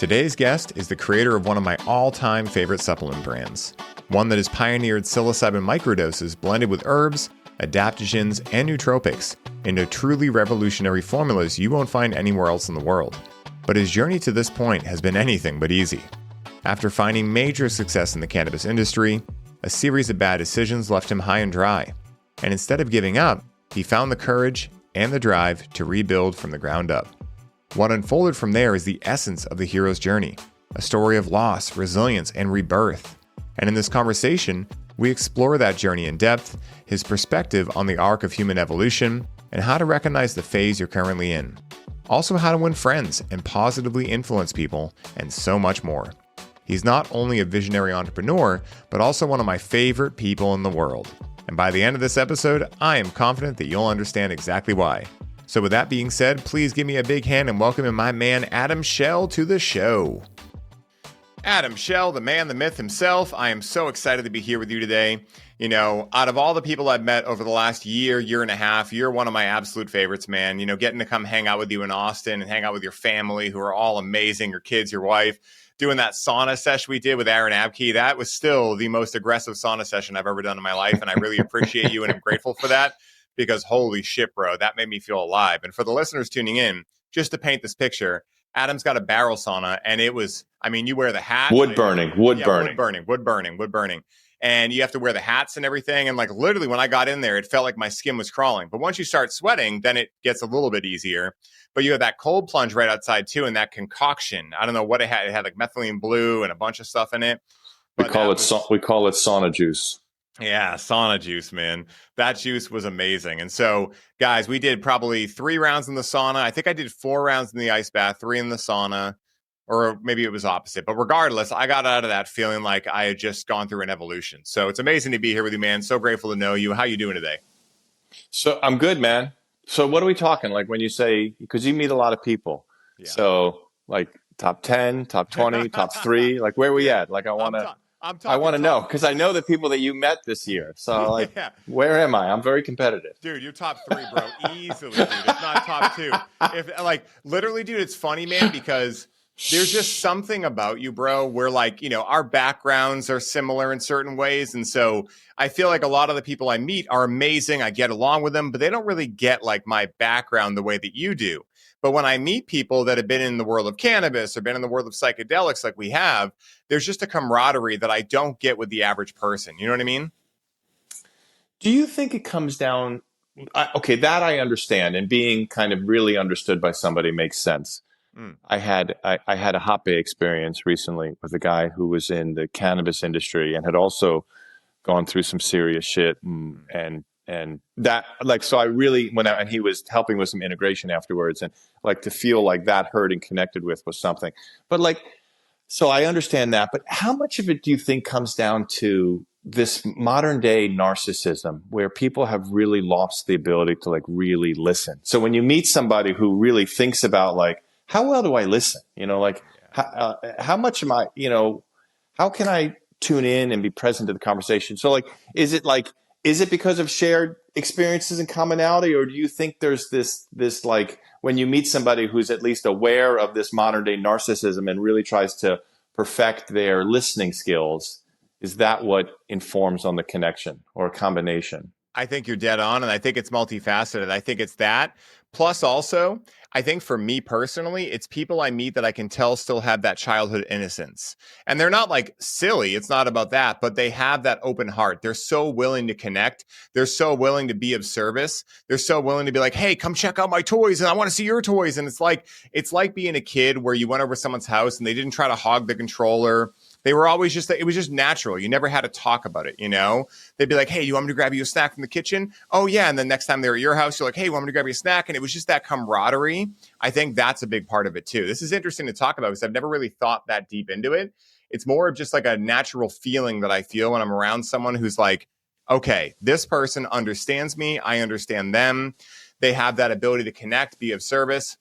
Today's guest is the creator of one of my all-time favorite supplement brands, one that has pioneered psilocybin microdoses blended with herbs, adaptogens, and nootropics into truly revolutionary formulas you won't find anywhere else in the world. But his journey to this point has been anything but easy. After finding major success in the cannabis industry, a series of bad decisions left him high and dry. And instead of giving up, he found the courage and the drive to rebuild from the ground up. What unfolded from there is the essence of the hero's journey, a story of loss, resilience, and rebirth. And in this conversation, we explore that journey in depth, his perspective on the arc of human evolution, and how to recognize the phase you're currently in. Also, how to win friends and positively influence people, and so much more. He's not only a visionary entrepreneur, but also one of my favorite people in the world. And by the end of this episode, I am confident that you'll understand exactly why. So with that being said, please give me a big hand and welcome my man, Adam Schell, to the show. Adam Schell, the man, the myth himself. I am so excited to be here with you today. You know, out of all the people I've met over the last year and a half, you're one of my absolute favorites, man. You know, getting to come hang out with you in Austin and hang out with your family who are all amazing, your kids, your wife. Doing that sauna session we did with Aaron Abke, that was still the most aggressive sauna session I've ever done in my life. And I really appreciate you and I'm grateful for that because holy shit, bro, that made me feel alive. And for the listeners tuning in, just to paint this picture, Adam's got a barrel sauna and it was, I mean, you wear the hat. Wood burning. And you have to wear the hats and everything. And like literally when I got in there, it felt like my skin was crawling. But once you start sweating, then it gets a little bit easier. But you have that cold plunge right outside too. And that concoction, I don't know what it had. It had like methylene blue and a bunch of stuff in it. We call it sauna juice. Yeah, sauna juice, man. That juice was amazing. And so, guys, we did probably 3 rounds in the sauna. I think I did 4 rounds in the ice bath, 3 in the sauna. Or maybe it was opposite. But regardless, I got out of that feeling like I had just gone through an evolution. So it's amazing to be here with you, man. So grateful to know you. How you doing today? So I'm good, man. So what are we talking? Like when you say, because you meet a lot of people. Yeah. So like top 10, top 20, top 3, like where are we at? Like I want to know because I know the people that you met this year. So like, where am I? I'm very competitive. Dude, you're top 3, bro. Easily, dude. It's not top 2. If like literally, dude, it's funny, man, because there's just something about you, bro, where like, you know, our backgrounds are similar in certain ways. And so I feel like a lot of the people I meet are amazing. I get along with them, but they don't really get like my background the way that you do. But when I meet people that have been in the world of cannabis or been in the world of psychedelics like we have, there's just a camaraderie that I don't get with the average person. You know what I mean? Do you think it comes down? Okay, that I understand. And being kind of really understood by somebody makes sense. I had a hot bay experience recently with a guy who was in the cannabis industry and had also gone through some serious shit and that like so I really went out and he was helping with some integration afterwards and like to feel like that heard and connected with was something. But like so I understand that, but how much of it do you think comes down to this modern day narcissism where people have really lost the ability to like really listen? So when you meet somebody who really thinks about like how well do I listen? You know, like how much am I, you know, how can I tune in and be present to the conversation? So like, is it because of shared experiences and commonality? Or do you think there's this like when you meet somebody who's at least aware of this modern day narcissism and really tries to perfect their listening skills, is that what informs on the connection or a combination? I think you're dead on. And I think it's multifaceted. I think it's that. Plus also, I think for me personally, it's people I meet that I can tell still have that childhood innocence. And they're not like silly. It's not about that, but they have that open heart. They're so willing to connect. They're so willing to be of service. They're so willing to be like, hey, come check out my toys and I want to see your toys. And it's like being a kid where you went over someone's house and they didn't try to hog the controller. They were always just, it was just natural. You never had to talk about it, you know? They'd be like, hey, you want me to grab you a snack from the kitchen? Oh, yeah. And then next time they're at your house, you're like, hey, you want me to grab you a snack? And it was just that camaraderie. I think that's a big part of it, too. This is interesting to talk about because I've never really thought that deep into it. It's more of just like a natural feeling that I feel when I'm around someone who's like, okay, this person understands me. I understand them. They have that ability to connect, be of service.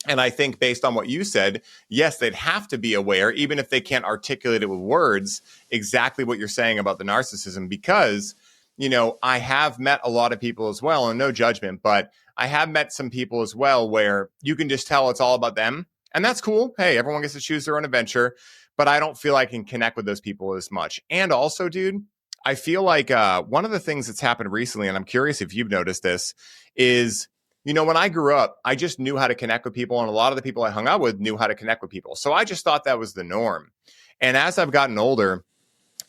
And I think based on what you said, yes, they'd have to be aware, even if they can't articulate it with words, exactly what you're saying about the narcissism, because, you know, I have met a lot of people as well, and no judgment, but I have met some people as well where you can just tell it's all about them. And that's cool. Hey, everyone gets to choose their own adventure, but I don't feel I can connect with those people as much. And also, dude, I feel like one of the things that's happened recently, and I'm curious if you've noticed this, is, when I grew up, I just knew how to connect with people, and a lot of the people I hung out with knew how to connect with people. So I just thought that was the norm. And as I've gotten older,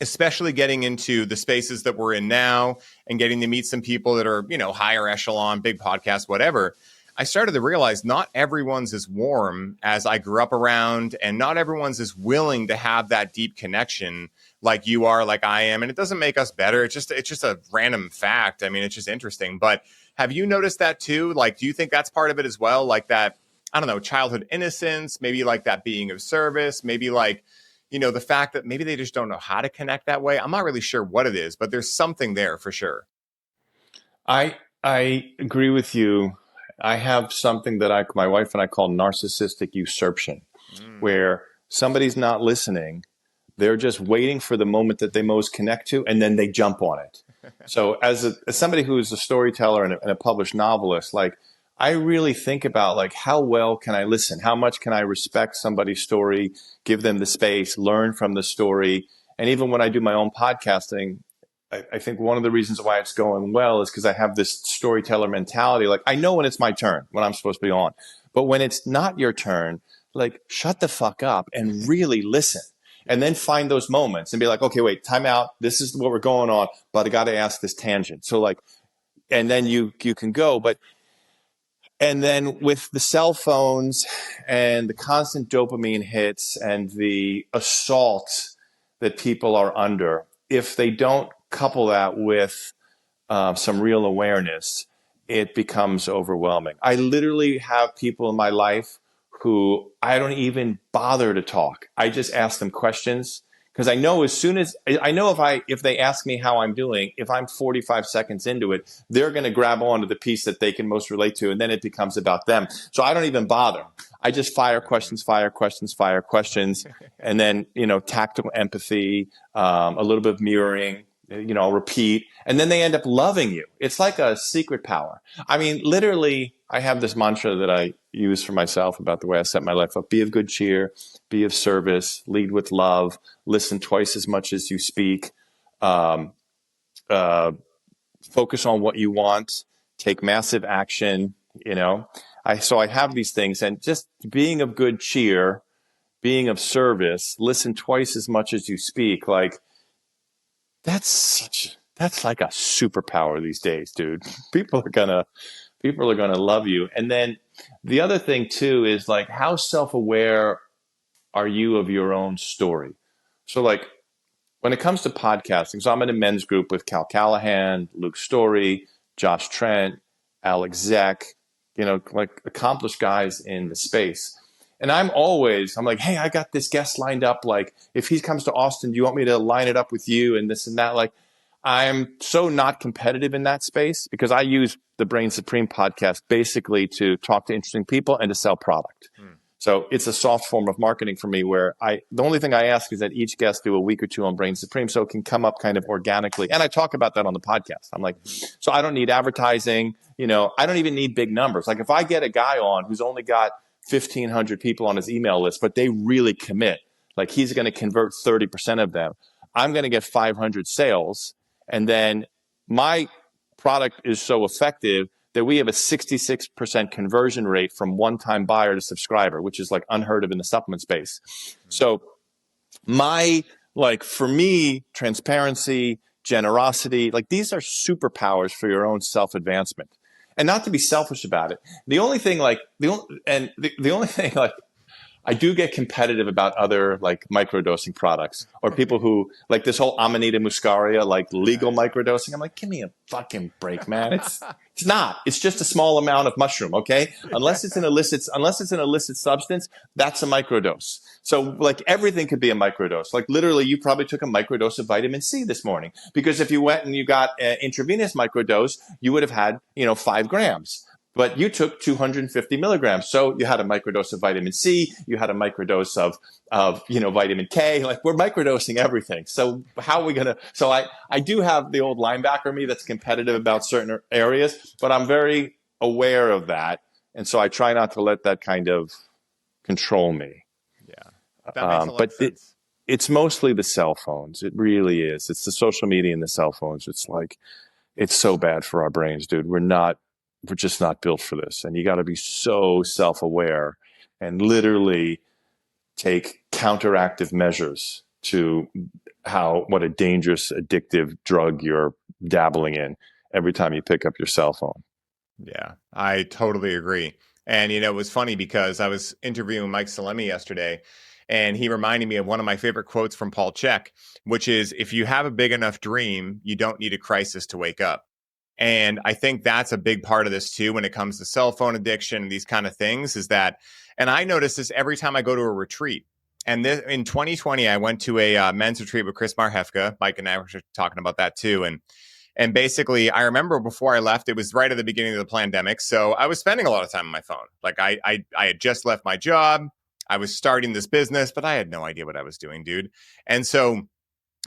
especially getting into the spaces that we're in now and getting to meet some people that are, higher echelon, big podcasts, whatever, I started to realize not everyone's as warm as I grew up around, and not everyone's as willing to have that deep connection like you are, like I am. And it doesn't make us better. It's just a random fact. I mean, it's just interesting. But have you noticed that too? Like, do you think that's part of it as well? Like that, I don't know, childhood innocence, maybe like that being of service, maybe like, the fact that maybe they just don't know how to connect that way. I'm not really sure what it is, but there's something there for sure. I agree with you. I have something that my wife and I call narcissistic usurpation, where somebody's not listening. They're just waiting for the moment that they most connect to, and then they jump on it. So as somebody who's a storyteller and a published novelist, like, I really think about, like, how well can I listen? How much can I respect somebody's story, give them the space, learn from the story? And even when I do my own podcasting, I think one of the reasons why it's going well is because I have this storyteller mentality. Like, I know when it's my turn, when I'm supposed to be on. But when it's not your turn, like, shut the fuck up and really listen. And then find those moments and be like, okay, wait, time out. This is what we're going on, but I got to ask this tangent. So, like, and then you can go. And then with the cell phones and the constant dopamine hits and the assault that people are under, if they don't couple that with some real awareness, it becomes overwhelming. I literally have people in my life who I don't even bother to talk. I just ask them questions. Because I know if they ask me how I'm doing, if I'm 45 seconds into it, they're going to grab onto the piece that they can most relate to, and then it becomes about them. So I don't even bother. I just fire questions, and then, tactile empathy, a little bit of mirroring, repeat, and then they end up loving you. It's like a secret power. I mean, literally, I have this mantra that I use for myself about the way I set my life up. Be of good cheer, be of service, lead with love, listen twice as much as you speak, focus on what you want, take massive action, So I have these things, and just being of good cheer, being of service, listen twice as much as you speak, like, that's like a superpower these days, dude. People are gonna love you. And then the other thing too is, like, how self-aware are you of your own story? So, like, when it comes to podcasting, so I'm in a men's group with Cal Callahan, Luke Story, Josh Trent, Alex Zek, like accomplished guys in the space. And I'm like, hey, I got this guest lined up. Like, if he comes to Austin, do you want me to line it up with you and this and that? Like, I'm so not competitive in that space because I use the Brain Supreme podcast basically to talk to interesting people and to sell product. So it's a soft form of marketing for me, where the only thing I ask is that each guest do a week or two on Brain Supreme so it can come up kind of organically. And I talk about that on the podcast. I'm like, so I don't need advertising. I don't even need big numbers. Like, if I get a guy on who's only got 1,500 people on his email list, but they really commit, like, he's going to convert 30% of them, I'm going to get 500 sales. And then my product is so effective that we have a 66% conversion rate from one-time buyer to subscriber, which is, like, unheard of in the supplement space. So for me, transparency, generosity, like, these are superpowers for your own self-advancement. And not to be selfish about it. The only thing, like, I do get competitive about other, like, microdosing products, or people who, like, this whole Amanita muscaria, like, legal microdosing. I'm like, give me a fucking break, man. It's not. It's just a small amount of mushroom, okay? Unless it's an illicit substance, that's a microdose. So, like, everything could be a microdose. Like, literally, you probably took a microdose of vitamin C this morning, because if you went and you got an intravenous microdose, you would have had, 5 grams. But you took 250 milligrams. So you had a microdose of vitamin C, you had a microdose of vitamin K. Like, we're microdosing everything. So how are we going to, so I do have the old linebacker in me that's competitive about certain areas, but I'm very aware of that. And so I try not to let that kind of control me. Yeah. That makes a lot of sense. It's mostly the cell phones. It really is. It's the social media and the cell phones. It's like, it's so bad for our brains, dude. We're just not built for this. And you got to be so self-aware and literally take counteractive measures to what a dangerous, addictive drug you're dabbling in every time you pick up your cell phone. Yeah, I totally agree. And, it was funny because I was interviewing Mike Salemi yesterday, and he reminded me of one of my favorite quotes from Paul Chek, which is, if you have a big enough dream, you don't need a crisis to wake up. And I think that's a big part of this too, when it comes to cell phone addiction and these kind of things, is that, and I notice this every time I go to a retreat. And in 2020, I went to a men's retreat with Chris Marhefka. Mike and I were talking about that too. And basically, I remember before I left, it was right at the beginning of the pandemic. So I was spending a lot of time on my phone. Like I had just left my job. I was starting this business, but I had no idea what I was doing, dude. And so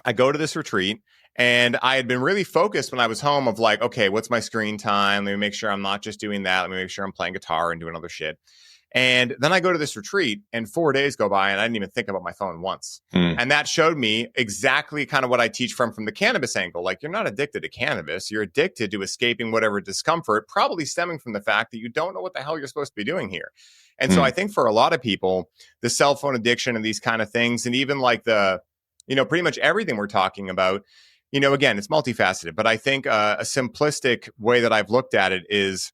I go to this retreat, and I had been really focused when I was home of like, okay, what's my screen time? Let me make sure I'm not just doing that. Let me make sure I'm playing guitar and doing other shit. And then I go to this retreat, and 4 days go by, and I didn't even think about my phone once. And that showed me exactly kind of what I teach from the cannabis angle. Like, you're not addicted to cannabis. You're addicted to escaping whatever discomfort, probably stemming from the fact that you don't know what the hell you're supposed to be doing here. And so I think for a lot of people, the cell phone addiction and these kind of things, and even like pretty much everything we're talking about, again, it's multifaceted. But I think a simplistic way that I've looked at it is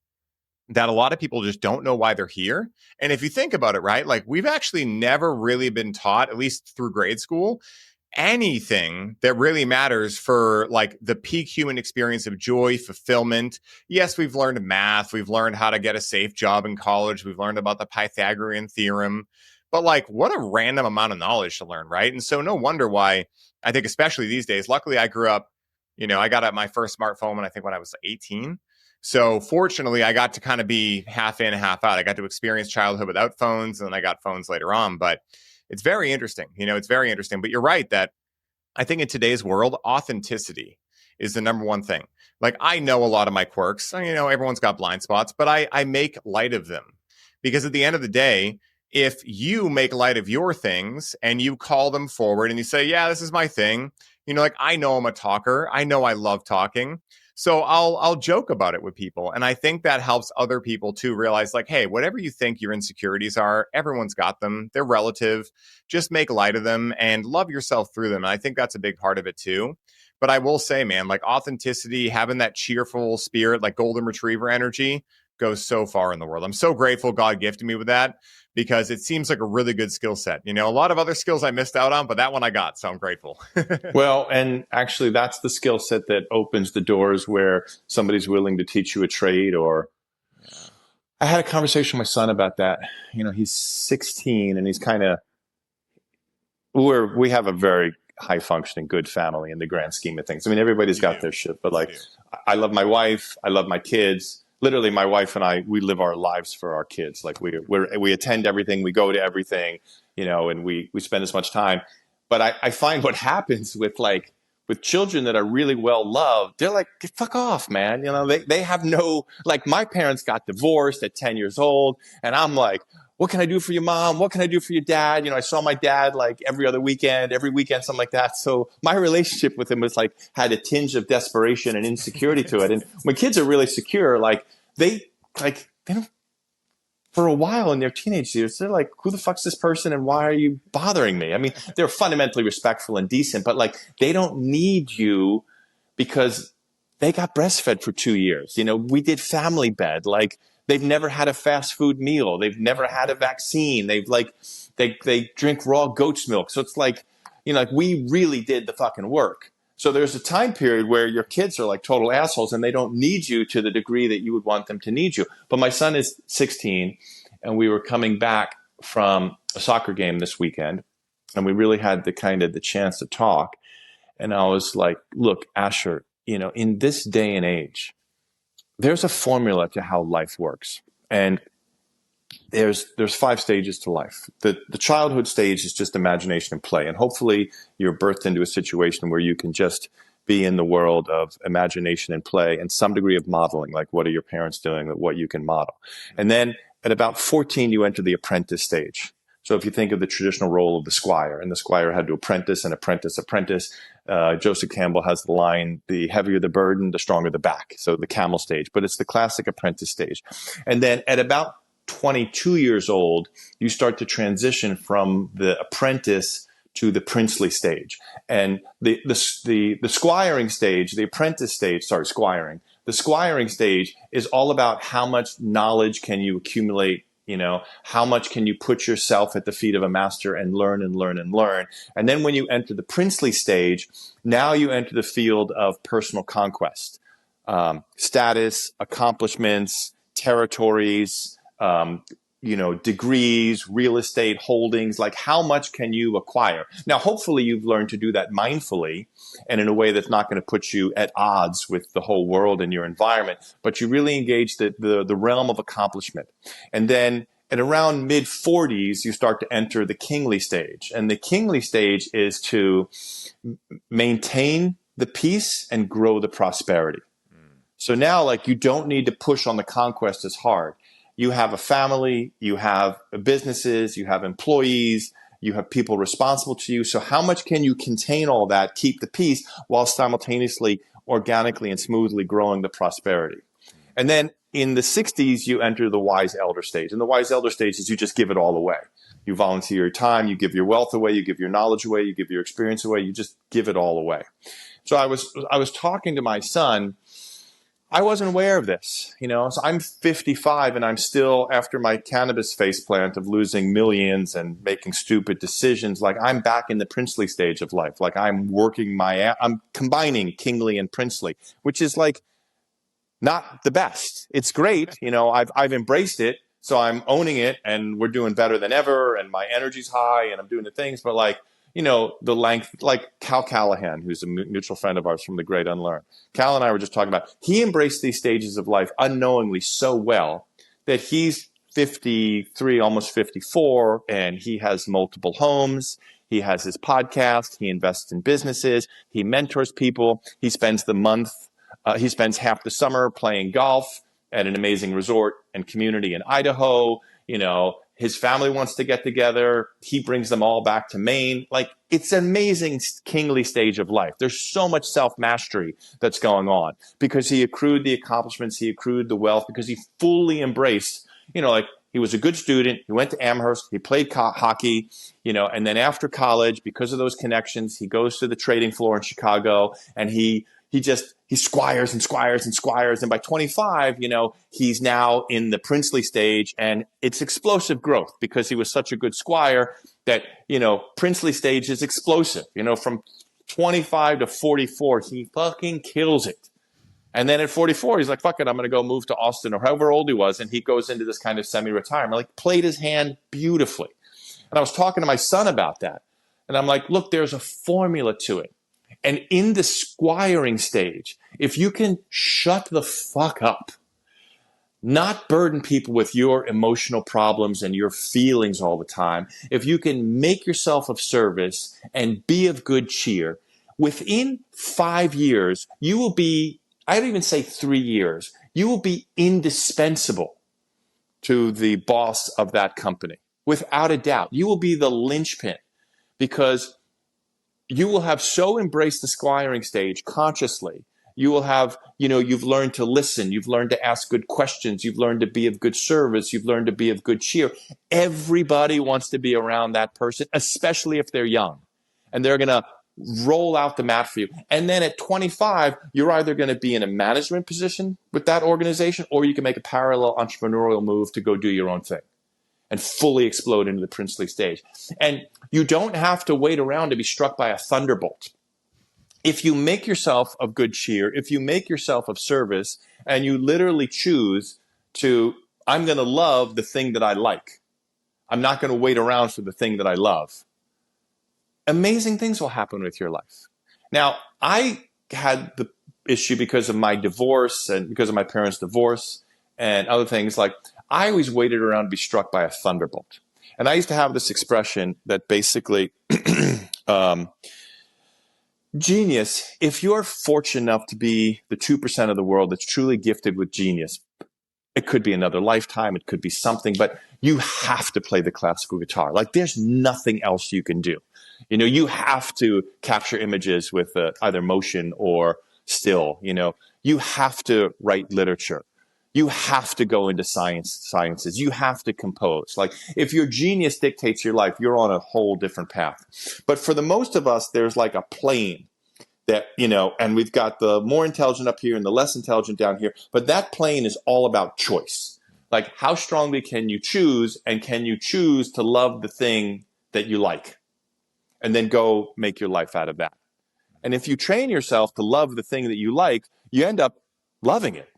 that a lot of people just don't know why they're here. And if you think about it, right, like we've actually never really been taught, at least through grade school, anything that really matters for like the peak human experience of joy, fulfillment. Yes, we've learned math. We've learned how to get a safe job in college. We've learned about the Pythagorean theorem. But like, what a random amount of knowledge to learn, right? And so no wonder why, I think especially these days, luckily I grew up, I got my first smartphone when I was 18. So fortunately, I got to kind of be half in, half out. I got to experience childhood without phones, and then I got phones later on. But it's very interesting. It's very interesting. But you're right that I think in today's world, authenticity is the number one thing. Like, I know a lot of my quirks. Everyone's got blind spots, but I make light of them. Because at the end of the day, if you make light of your things and you call them forward and you say, yeah, this is my thing, like, I know I'm a talker. I know I love talking. So I'll joke about it with people. And I think that helps other people to realize, like, hey, whatever you think your insecurities are, everyone's got them. They're relative. Just make light of them and love yourself through them. And I think that's a big part of it too. But I will say, man, like authenticity, having that cheerful spirit, like golden retriever energy, goes so far in the world. I'm so grateful God gifted me with that, because it seems like a really good skill set. A lot of other skills I missed out on, but that one I got. So I'm grateful. Well, and actually that's the skill set that opens the doors where somebody's willing to teach you a trade. Or I had a conversation with my son about that. He's 16 and he's kind of, we have a very high functioning, good family in the grand scheme of things. I mean, everybody's got their shit, but like, I love my wife. I love my kids. Literally, my wife and I, we live our lives for our kids. Like we attend everything, we go to everything, and we spend as much time. But I find what happens with children that are really well loved, they're like, fuck off, man. They have no, like, my parents got divorced at 10 years old. And I'm like, what can I do for your mom? What can I do for your dad? I saw my dad like every weekend, something like that. So my relationship with him was like, had a tinge of desperation and insecurity to it. And when kids are really secure, they don't, for a while in their teenage years, they're like, who the fuck's this person and why are you bothering me? I mean, they're fundamentally respectful and decent, but like, they don't need you because they got breastfed for 2 years. We did family bed. Like, they've never had a fast food meal. They've never had a vaccine. They drink raw goat's milk. So it's like, like, we really did the fucking work. So there's a time period where your kids are like total assholes and they don't need you to the degree that you would want them to need you. But my son is 16 and we were coming back from a soccer game this weekend and we really had the chance to talk. And I was like, look, Asher, in this day and age, there's a formula to how life works. And there's 5 stages to life. The childhood stage is just imagination and play. And hopefully you're birthed into a situation where you can just be in the world of imagination and play and some degree of modeling, like what are your parents doing, what you can model. And then at about 14, you enter the apprentice stage. So if you think of the traditional role of the squire, and the squire had to apprentice and apprentice. Joseph Campbell has the line, the heavier the burden, the stronger the back. So the camel stage, but it's the classic apprentice stage. And then at about 22 years old, you start to transition from the apprentice to the princely stage. And the squiring stage, the apprentice stage, squiring. The squiring stage is all about how much knowledge can you accumulate, how much can you put yourself at the feet of a master and learn and learn and learn. And then when you enter the princely stage, now you enter the field of personal conquest, status, accomplishments, territories, degrees, real estate holdings, like how much can you acquire? Now, hopefully you've learned to do that mindfully and in a way that's not going to put you at odds with the whole world and your environment, but you really engage the realm of accomplishment. And then at around mid-40s, you start to enter the kingly stage. And the kingly stage is to maintain the peace and grow the prosperity. So now, like, you don't need to push on the conquest as hard. You have a family, you have businesses, you have employees, you have people responsible to you. So how much can you contain all that, keep the peace, while simultaneously, organically, and smoothly growing the prosperity? And then in the 60s, you enter the wise elder stage. And the wise elder stage is you just give it all away. You volunteer your time, you give your wealth away, you give your knowledge away, you give your experience away, you just give it all away. So I was talking to my son. I wasn't aware of this, so I'm 55 and I'm still, after my cannabis faceplant of losing millions and making stupid decisions, like I'm back in the princely stage of life. Like I'm combining kingly and princely, which is like not the best. It's great. I've embraced it. So I'm owning it and we're doing better than ever. And my energy's high and I'm doing the things, but like, the length, like Cal Callahan, who's a mutual friend of ours from The Great Unlearn. Cal and I were just talking about, he embraced these stages of life unknowingly so well that he's 53, almost 54, and he has multiple homes. He has his podcast. He invests in businesses. He mentors people. He spends half the summer playing golf at an amazing resort and community in Idaho. His family wants to get together. He brings them all back to Maine. Like, it's an amazing kingly stage of life. There's so much self-mastery that's going on because he accrued the accomplishments, he accrued the wealth, because he fully embraced, he was a good student. He went to Amherst. He played hockey, and then after college, because of those connections, he goes to the trading floor in Chicago and he squires and squires and squires. And by 25, he's now in the princely stage, and it's explosive growth because he was such a good squire that, princely stage is explosive. From 25 to 44, he fucking kills it. And then at 44, he's like, fuck it, I'm going to go move to Austin, or however old he was. And he goes into this kind of semi-retirement, like played his hand beautifully. And I was talking to my son about that. And I'm like, look, there's a formula to it. And in the squiring stage, if you can shut the fuck up, not burden people with your emotional problems and your feelings all the time, if you can make yourself of service and be of good cheer, within 5 years, you will be, I'd even say 3 years, you will be indispensable to the boss of that company. Without a doubt, you will be the linchpin, because you will have so embraced the squiring stage consciously. You will have, you've learned to listen. You've learned to ask good questions. You've learned to be of good service. You've learned to be of good cheer. Everybody wants to be around that person, especially if they're young. And they're going to roll out the mat for you. And then at 25, you're either going to be in a management position with that organization, or you can make a parallel entrepreneurial move to go do your own thing and fully explode into the princely stage. And you don't have to wait around to be struck by a thunderbolt. If you make yourself of good cheer, if you make yourself of service, and you literally choose to, I'm going to love the thing that I like. I'm not going to wait around for the thing that I love. Amazing things will happen with your life. Now, I had the issue because of my divorce and because of my parents' divorce and other things. Like, I always waited around to be struck by a thunderbolt. And I used to have this expression that basically, genius, if you're fortunate enough to be the 2% of the world that's truly gifted with genius, It could be another lifetime. It could be something, but you have to play the classical guitar. Like there's nothing else you can do. You know, you have to capture images with either motion or still, you know, you have to write literature. You have to go into sciences. You have to compose. Like if your genius dictates your life, you're on a whole different path. But for the most of us, there's like a plane that, you know, and we've got the more intelligent up here and the less intelligent down here. But that plane is all about choice. Like how strongly can you choose, and can you choose to love the thing that you like and then go make your life out of that? And if you train yourself to love the thing that you like, you end up loving it.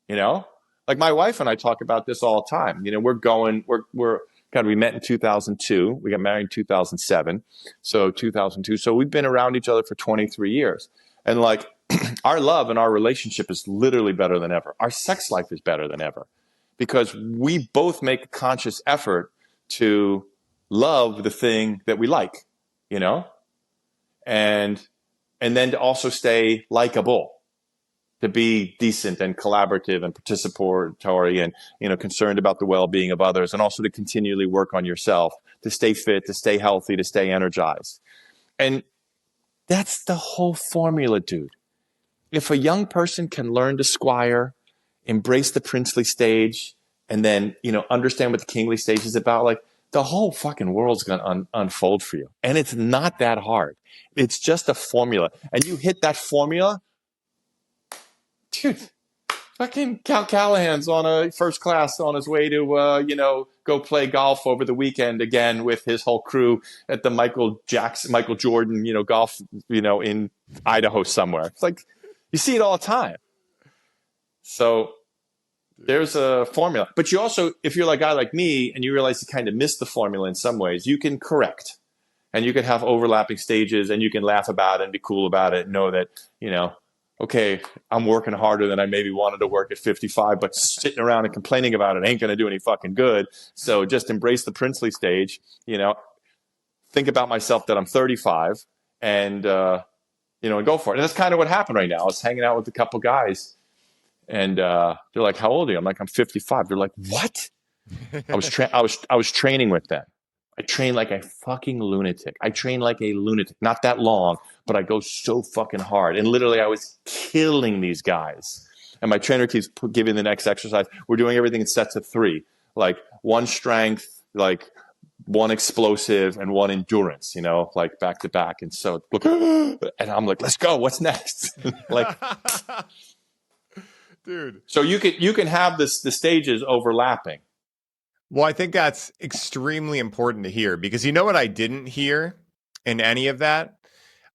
You know, like my wife and I talk about this all the time. You know, we met in 2002. We got married in 2007. So 2002. So we've been around each other for 23 years. And like our love and our relationship is literally better than ever. Our sex life is better than ever because we both make a conscious effort to love the thing that we like, you know, and then to also stay likable, to be decent and collaborative and participatory and, you know, concerned about the well-being of others, and also to continually work on yourself, to stay fit, to stay healthy, to stay energized. And that's the whole formula, dude. If a young person can learn to squire, embrace the princely stage, and then, you know, understand what the kingly stage is about, like the whole fucking world's going to unfold for you. And it's not that hard. It's just a formula. And you hit that formula, dude, fucking Cal Callahan's on a first class on his way to, you know, go play golf over the weekend again with his whole crew at the Michael Jordan, you know, golf, you know, in Idaho somewhere. It's like, you see it all the time. So there's a formula. But you also, if you're like a guy like me and you realize you kind of missed the formula in some ways, you can correct. And you can have overlapping stages, and you can laugh about it and be cool about it and know that, you know, okay, I'm working harder than I maybe wanted to work at 55, but sitting around and complaining about it ain't going to do any fucking good. So just embrace the princely stage, you know, think about myself that I'm 35 and, you know, and go for it. And that's kind of what happened right now. I was hanging out with a couple guys and they're like, how old are you? I'm like, I'm 55. They're like, what? I was training with them. I train like a fucking lunatic. I train like a lunatic. Not that long, but I go so fucking hard. And literally, I was killing these guys. And my trainer keeps giving the next exercise. We're doing everything in sets of 3. Like 1 strength, like 1 explosive, and 1 endurance, you know, like back to back. And so, and I'm like, let's go. What's next? Like, dude. So you can have the stages overlapping. Well, I think that's extremely important to hear, because you know what I didn't hear in any of that?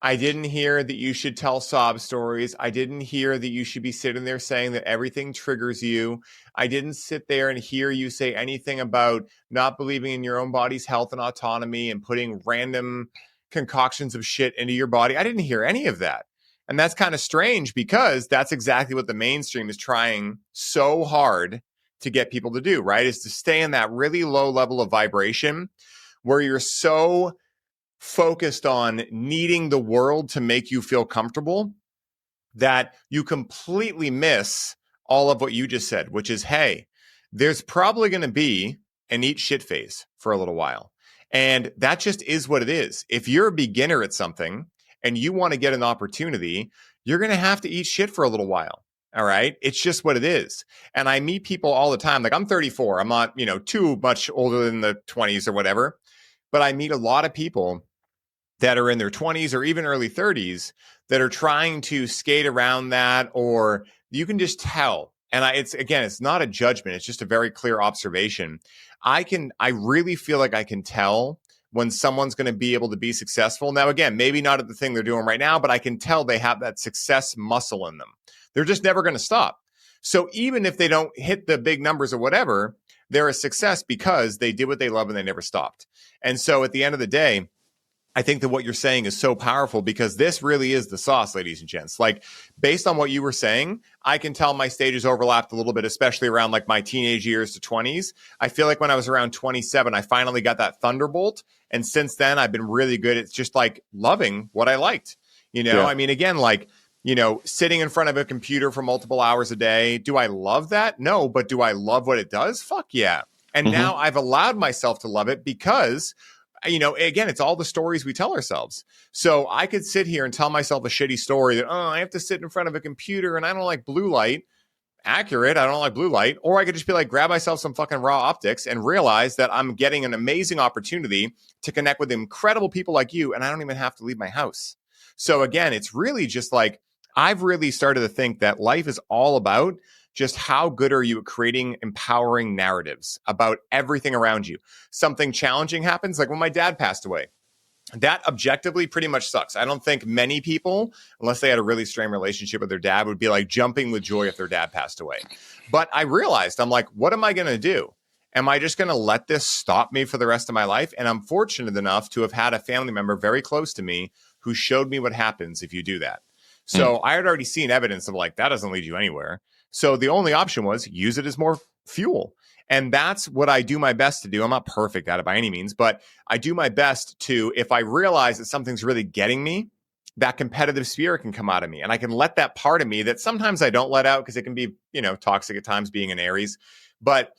I didn't hear that you should tell sob stories. I didn't hear that you should be sitting there saying that everything triggers you. I didn't sit there and hear you say anything about not believing in your own body's health and autonomy and putting random concoctions of shit into your body. I didn't hear any of that. And that's kind of strange, because that's exactly what the mainstream is trying so hard to get people to do, right? Is to stay in that really low level of vibration where you're so focused on needing the world to make you feel comfortable that you completely miss all of what you just said, which is, hey, there's probably going to be an eat shit phase for a little while. And that just is what it is. If you're a beginner at something and you want to get an opportunity, you're going to have to eat shit for a little while. All right. It's just what it is. And I meet people all the time. Like, I'm 34. I'm not, you know, too much older than the 20s or whatever. But I meet a lot of people that are in their 20s or even early 30s that are trying to skate around that, or you can just tell. And it's not a judgment. It's just a very clear observation. I really feel like I can tell when someone's going to be able to be successful. Now, again, maybe not at the thing they're doing right now, but I can tell they have that success muscle in them. They're just never going to stop. So even if they don't hit the big numbers or whatever, they're a success because they did what they love and they never stopped. And so at the end of the day, I think that what you're saying is so powerful, because this really is the sauce, ladies and gents. Like, based on what you were saying, I can tell my stages overlapped a little bit, especially around like my teenage years to 20s. I feel like when I was around 27, I finally got that thunderbolt. And since then, I've been really good at just like loving what I liked. You know, yeah. I mean, again, like, sitting in front of a computer for multiple hours a day. Do I love that? No, but do I love what it does? Fuck yeah. And now I've allowed myself to love it because, again, it's all the stories we tell ourselves. So I could sit here and tell myself a shitty story that, I have to sit in front of a computer and I don't like blue light. Accurate. I don't like blue light. Or I could just be like, grab myself some fucking raw optics and realize that I'm getting an amazing opportunity to connect with incredible people like you. And I don't even have to leave my house. So again, it's really just like, I've really started to think that life is all about just how good are you at creating empowering narratives about everything around you. Something challenging happens, like when my dad passed away. That objectively pretty much sucks. I don't think many people, unless they had a really strained relationship with their dad, would be like jumping with joy if their dad passed away. But I realized, I'm like, what am I going to do? Am I just going to let this stop me for the rest of my life? And I'm fortunate enough to have had a family member very close to me who showed me what happens if you do that. So I had already seen evidence of like, that doesn't lead you anywhere. So the only option was use it as more fuel. And that's what I do my best to do. I'm not perfect at it by any means, but I do my best to, if I realize that something's really getting me, that competitive spirit can come out of me. And I can let that part of me that sometimes I don't let out because it can be, toxic at times being an Aries. But,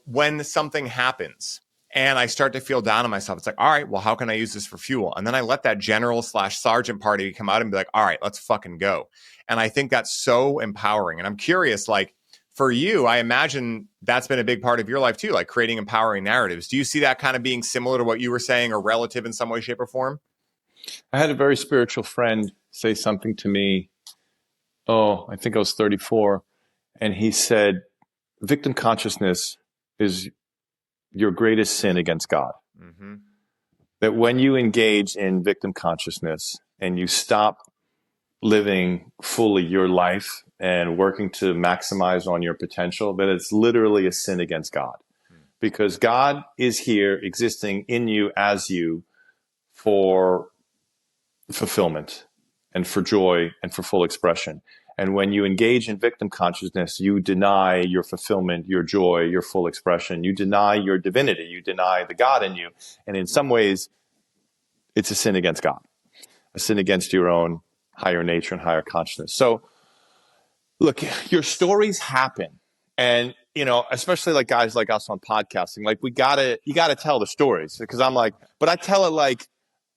when something happens and I start to feel down on myself, it's like, all right, well, how can I use this for fuel? And then I let that general/sergeant part of me come out and be like, all right, let's fucking go. And I think that's so empowering. And I'm curious, like, for you, I imagine that's been a big part of your life too, like creating empowering narratives. Do you see that kind of being similar to what you were saying or relative in some way, shape, or form? I had a very spiritual friend say something to me. I think I was 34. And he said, victim consciousness is your greatest sin against God. Mm-hmm. That when you engage in victim consciousness and you stop living fully your life and working to maximize on your potential, that it's literally a sin against God. Because God is here existing in you as you for fulfillment and for joy and for full expression. And when you engage in victim consciousness, you deny your fulfillment, your joy, your full expression. You deny your divinity. You deny the God in you. And in some ways, it's a sin against God, a sin against your own higher nature and higher consciousness. So, look, your stories happen. And, especially like guys like us on podcasting, like you gotta tell the stories. Because I'm like, but I tell it like,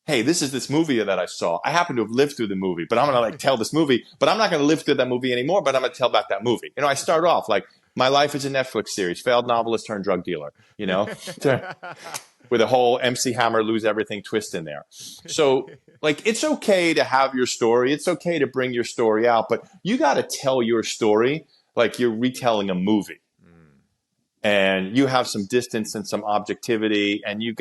hey, this is this movie that I saw. I happen to have lived through the movie, but I'm going to tell this movie, but I'm not going to live through that movie anymore, but I'm going to tell about that movie. I start off like my life is a Netflix series, failed novelist turned drug dealer, with a whole MC Hammer lose everything twist in there. So like, it's okay to have your story. It's okay to bring your story out, but you got to tell your story like you're retelling a movie. And you have some distance and some objectivity, and you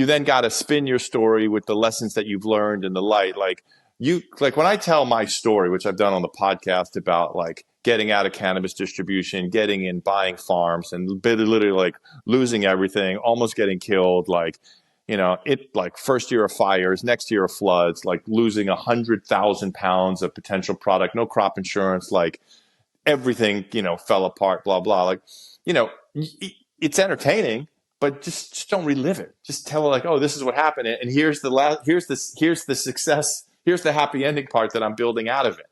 then got to spin your story with the lessons that you've learned and the light. Like when I tell my story, which I've done on the podcast about like getting out of cannabis distribution, getting in, buying farms, and literally like losing everything, almost getting killed. Like, like first year of fires, next year of floods, like losing 100,000 pounds of potential product, no crop insurance, like everything, fell apart, blah, blah. Like, it's entertaining. But just don't relive it. Just tell her like, oh, this is what happened, and here's the success, here's the happy ending part that I'm building out of it.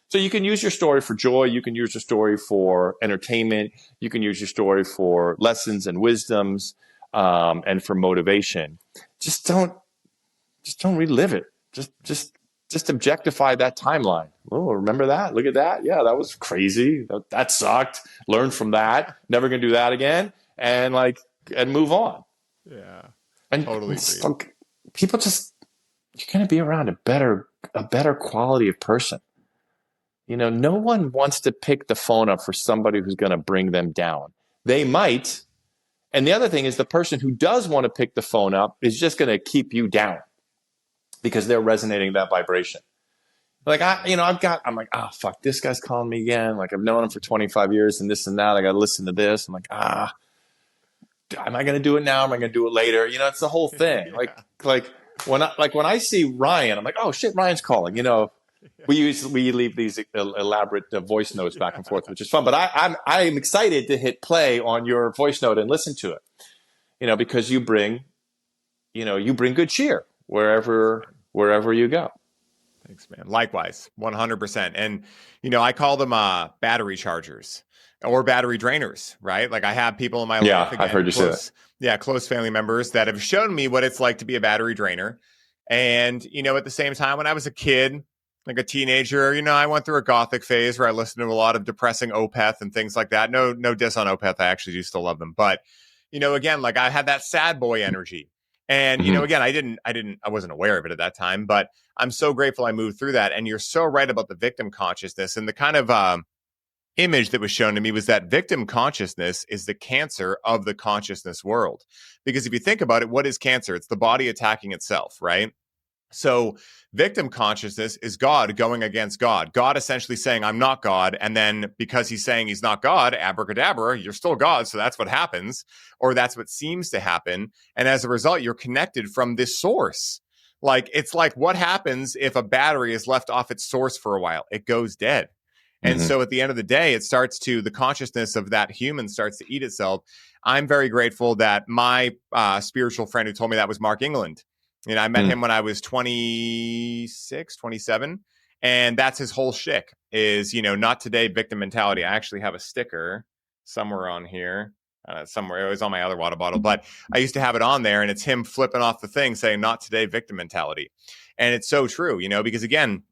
So you can use your story for joy, you can use your story for entertainment, you can use your story for lessons and wisdoms, and for motivation. Just don't relive it. Just objectify that timeline. Oh, remember that? Look at that. Yeah, that was crazy. That sucked. Learn from that. Never gonna do that again. And move on. Yeah, and totally. Like, people you're going to be around a better quality of person. No one wants to pick the phone up for somebody who's going to bring them down. They might. And the other thing is the person who does want to pick the phone up is just going to keep you down because they're resonating that vibration. Like I'm like, fuck, this guy's calling me again. Like I've known him for 25 years and this and that. I got to listen to this. I'm like, am I going to do it now? Am I going to do it later? It's the whole thing. Like when I see Ryan, I'm like, oh shit, Ryan's calling. We leave these elaborate voice notes back and forth, which is fun. But I'm excited to hit play on your voice note and listen to it. Because you bring good cheer wherever you go. Thanks, man. Likewise, 100%. And, I call them battery chargers or battery drainers, right? Like I have people in my life, I've heard again, you say that. close family members that have shown me what it's like to be a battery drainer. And, at the same time, when I was a kid, like a teenager, I went through a gothic phase where I listened to a lot of depressing Opeth and things like that. No diss on Opeth. I actually do still love them. But, again, like I had that sad boy energy. And, again, I wasn't aware of it at that time, but I'm so grateful I moved through that. And you're so right about the victim consciousness. And the kind of image that was shown to me was that victim consciousness is the cancer of the consciousness world. Because if you think about it, what is cancer? It's the body attacking itself, right? So victim consciousness is God going against God. God essentially saying, I'm not God. And then because he's saying he's not God, abracadabra, you're still God. So that's what happens, or that's what seems to happen. And as a result, you're connected from this source. Like, it's like what happens if a battery is left off its source for a while? It goes dead. And so at the end of the day, the consciousness of that human starts to eat itself. I'm very grateful that my spiritual friend who told me that was Mark England. I met him when I was 26, 27. And that's his whole shtick is, not today victim mentality. I actually have a sticker somewhere on here. Somewhere it was on my other water bottle, but I used to have it on there, and it's him flipping off the thing saying, not today victim mentality. And it's so true, because again,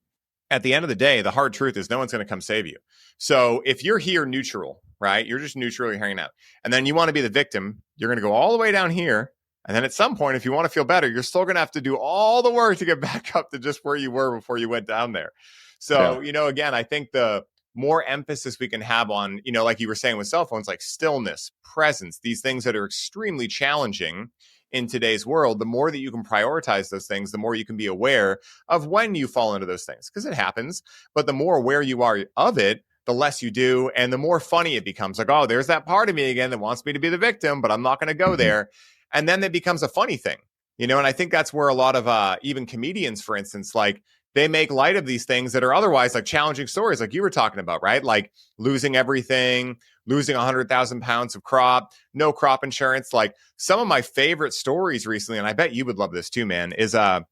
at the end of the day, the hard truth is no one's going to come save you. So if you're here neutral, right, you're just neutral, you're hanging out, and then you want to be the victim, you're going to go all the way down here. And then at some point, if you want to feel better, you're still going to have to do all the work to get back up to just where you were before you went down there. So, again, I think the more emphasis we can have on, like you were saying with cell phones, like stillness, presence, these things that are extremely challenging in today's world, the more that you can prioritize those things, the more you can be aware of when you fall into those things, because it happens. But the more aware you are of it, the less you do, and the more funny it becomes. Like, oh, there's that part of me again that wants me to be the victim, but I'm not going to go there. And then it becomes a funny thing, and I think that's where a lot of even comedians, for instance, like they make light of these things that are otherwise like challenging stories, like you were talking about, right? Like losing everything, losing 100,000 pounds of crop, no crop insurance. Like some of my favorite stories recently, and I bet you would love this too, man, is I've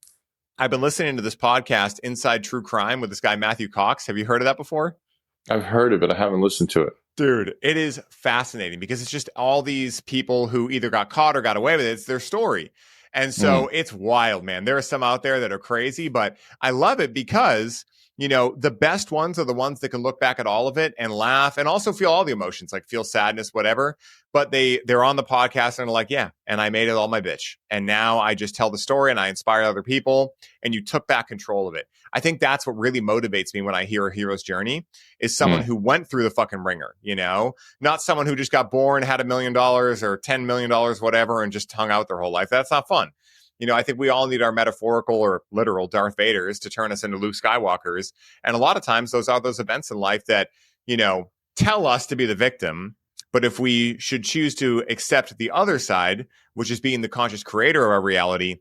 been listening to this podcast, Inside True Crime, with this guy, Matthew Cox. Have you heard of that before? I've heard of it. I haven't listened to it. Dude, it is fascinating because it's just all these people who either got caught or got away with it. It's their story. And so it's wild, man. There are some out there that are crazy, but I love it because, the best ones are the ones that can look back at all of it and laugh and also feel all the emotions, like feel sadness, whatever. But they're on the podcast and are like, yeah, and I made it all my bitch. And now I just tell the story and I inspire other people, and you took back control of it. I think that's what really motivates me when I hear a hero's journey is someone who went through the fucking ringer, not someone who just got born, had $1 million or $10 million, whatever, and just hung out their whole life. That's not fun. I think we all need our metaphorical or literal Darth Vaders to turn us into Luke Skywalkers. And a lot of times those are those events in life that, tell us to be the victim. But if we should choose to accept the other side, which is being the conscious creator of our reality,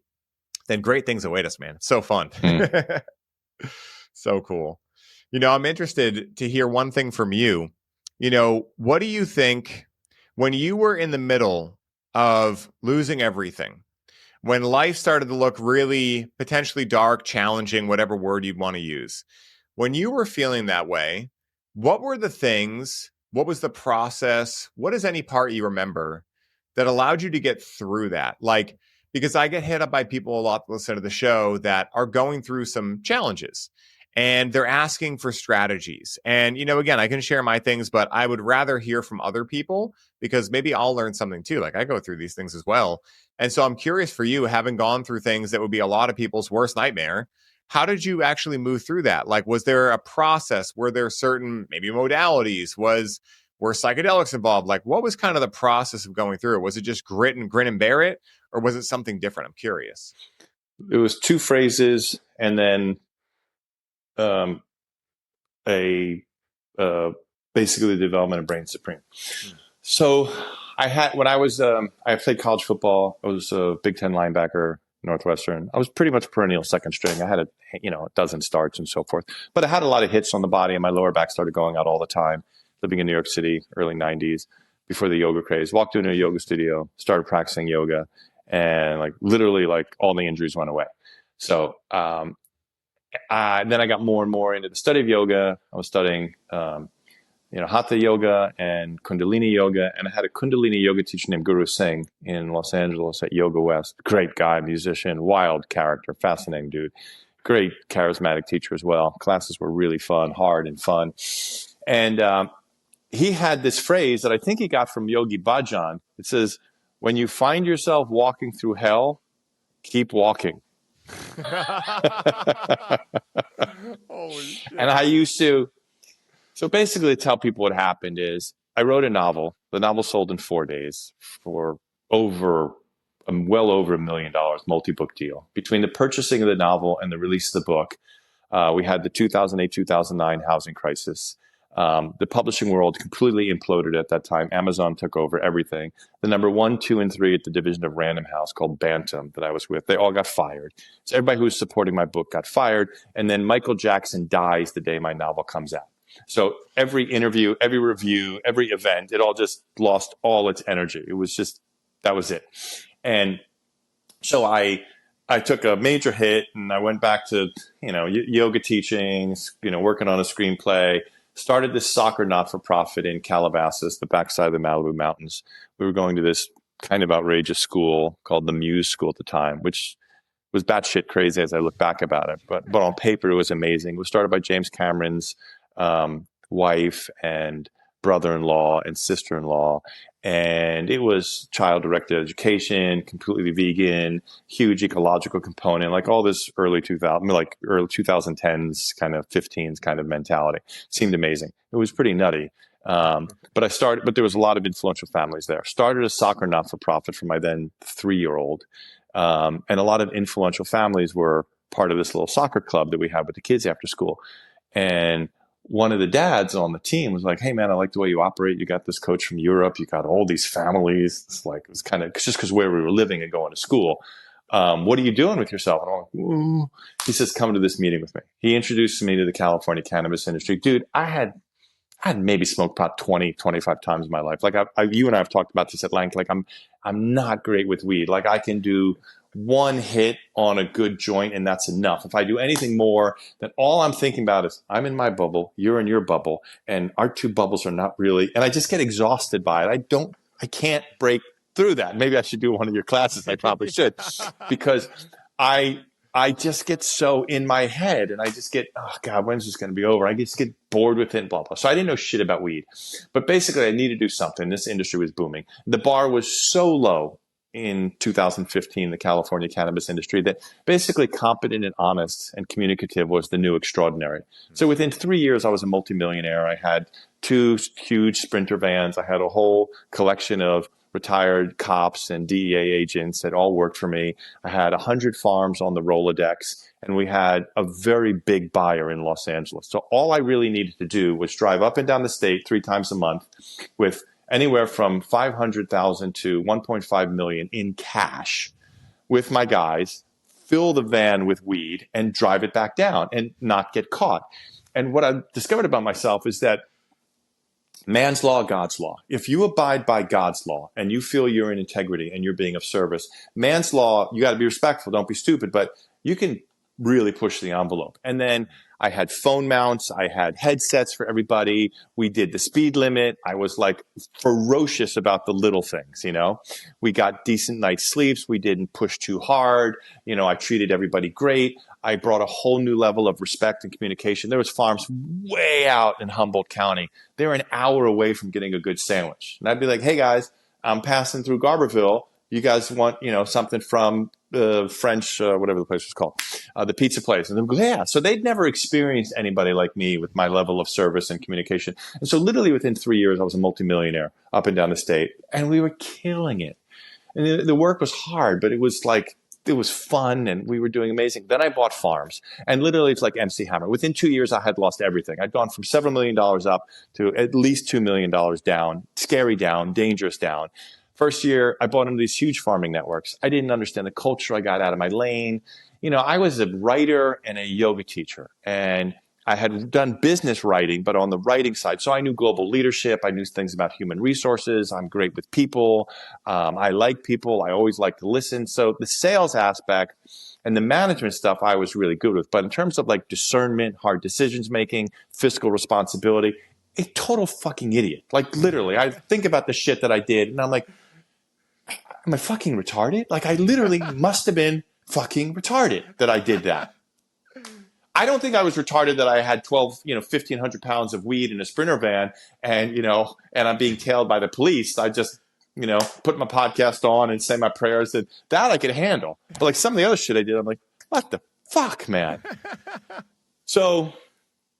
then great things await us, man. It's so fun. So cool. I'm interested to hear one thing from you. What do you think when you were in the middle of losing everything, when life started to look really potentially dark, challenging, whatever word you'd want to use, when you were feeling that way, what were the things, what was the process, what is any part you remember that allowed you to get through that? Like, because I get hit up by people a lot that listen to the show that are going through some challenges and they're asking for strategies. And, again, I can share my things, but I would rather hear from other people because maybe I'll learn something too. Like I go through these things as well. And so I'm curious for you, having gone through things that would be a lot of people's worst nightmare, how did you actually move through that? Like, was there a process? Were there certain maybe modalities? Were psychedelics involved? Like, what was kind of the process of going through it? Was it just grin and bear it? Or was it something different? I'm curious. It was two phrases and then basically the development of Brain Supreme. So when I played college football. I was a Big Ten linebacker, Northwestern. I was pretty much perennial second string. I had a dozen starts and so forth, but I had a lot of hits on the body and my lower back started going out all the time. Living in New York City, early 90s, before the yoga craze, walked into a yoga studio, started practicing yoga, and literally all the injuries went away. So Then I got more and more into the study of yoga. I was studying, Hatha yoga and Kundalini yoga. And I had a Kundalini yoga teacher named Guru Singh in Los Angeles at Yoga West. Great guy, musician, wild character, fascinating dude. Great charismatic teacher as well. Classes were really fun, hard and fun. And he had this phrase that I think he got from Yogi Bhajan. It says, when you find yourself walking through hell, keep walking. Holy shit. And I used to, so basically to tell people what happened is I wrote a novel. The novel sold in 4 days for well over $1 million, multi-book deal. Between the purchasing of the novel and the release of the book, we had the 2008-2009 housing crisis. The publishing world completely imploded at that time. Amazon took over everything. The number 1, 2, and 3 at the division of Random House called Bantam that I was with, they all got fired. So everybody who was supporting my book got fired. And then Michael Jackson dies the day my novel comes out. So every interview, every review, every event, it all just lost all its energy. It was just, that was it. And so I took a major hit and I went back to, yoga teachings, working on a screenplay. Started this soccer not-for-profit in Calabasas, the backside of the Malibu Mountains. We were going to this kind of outrageous school called the Muse School at the time, which was batshit crazy as I look back about it. But on paper, it was amazing. It was started by James Cameron's wife and brother-in-law and sister-in-law. And it was child-directed education, completely vegan, huge ecological component, like all this early 2010s kind of 15s kind of mentality. Seemed amazing. It was pretty nutty. But there was a lot of influential families there. Started a soccer not-for-profit for my then 3-year-old. And a lot of influential families were part of this little soccer club that we had with the kids after school. And one of the dads on the team was like, hey man, I like the way you operate. You got this coach from Europe. You got all these families. It's like, it was kind of just because where we were living and going to school. What are you doing with yourself? And I'm like, ooh. He says, come to this meeting with me. He introduced me to the California cannabis industry. Dude, I had maybe smoked pot 20, 25 times in my life. Like you and I have talked about this at length. Like I'm not great with weed. Like I can do one hit on a good joint and that's enough. If I do anything more, then all I'm thinking about is I'm in my bubble, you're in your bubble, and our two bubbles are not really, and I just get exhausted by it. I can't break through that. Maybe I should do one of your classes. I probably should, because I just get so in my head and I just get, oh God, when's this going to be over? I just get bored with it and blah, blah. So I didn't know shit about weed, but basically I needed to do something. This industry was booming. The bar was so low in 2015, the California cannabis industry, that basically competent and honest and communicative was the new extraordinary. So within 3 years, I was a multimillionaire. I had 2 huge Sprinter vans. I had a whole collection of retired cops and DEA agents that all worked for me. I had 100 farms on the Rolodex, and we had a very big buyer in Los Angeles. So all I really needed to do was drive up and down the state 3 times a month with anywhere from 500,000 to 1.5 million in cash with my guys, fill the van with weed and drive it back down and not get caught. And what I discovered about myself is that man's law, God's law. If you abide by God's law and you feel you're in integrity and you're being of service, man's law, you got to be respectful, don't be stupid, but you can really push the envelope. And then I had phone mounts. I had headsets for everybody. We did the speed limit. I was like ferocious about the little things, We got decent night's sleeps. We didn't push too hard. I treated everybody great. I brought a whole new level of respect and communication. There was farms way out in Humboldt County. They were an hour away from getting a good sandwich. And I'd be like, hey guys, I'm passing through Garberville. You guys want, something from French, whatever the place was called, the pizza place. And they go, yeah. So they'd never experienced anybody like me with my level of service and communication. And so literally within 3 years, I was a multimillionaire up and down the state, and we were killing it. And the work was hard, but it was fun, and we were doing amazing. Then I bought farms, and literally it's like MC Hammer. Within 2 years, I had lost everything. I'd gone from several $1 million up to at least $2 million down, scary down, dangerous down. First year, I bought into these huge farming networks. I didn't understand the culture. I got out of my lane. I was a writer and a yoga teacher, and I had done business writing, but on the writing side. So I knew global leadership. I knew things about human resources. I'm great with people. I like people. I always like to listen. So the sales aspect And the management stuff I was really good with. But in terms of like discernment, hard decisions making, fiscal responsibility, a total fucking idiot. Like literally, I think about the shit that I did and I'm like, am I fucking retarded? Like I literally must have been fucking retarded that I did that. I don't think I was retarded that I had 1,500 pounds of weed in a Sprinter van and, and I'm being tailed by the police. I just, put my podcast on and say my prayers. That I could handle. But like some of the other shit I did, I'm like, what the fuck, man? So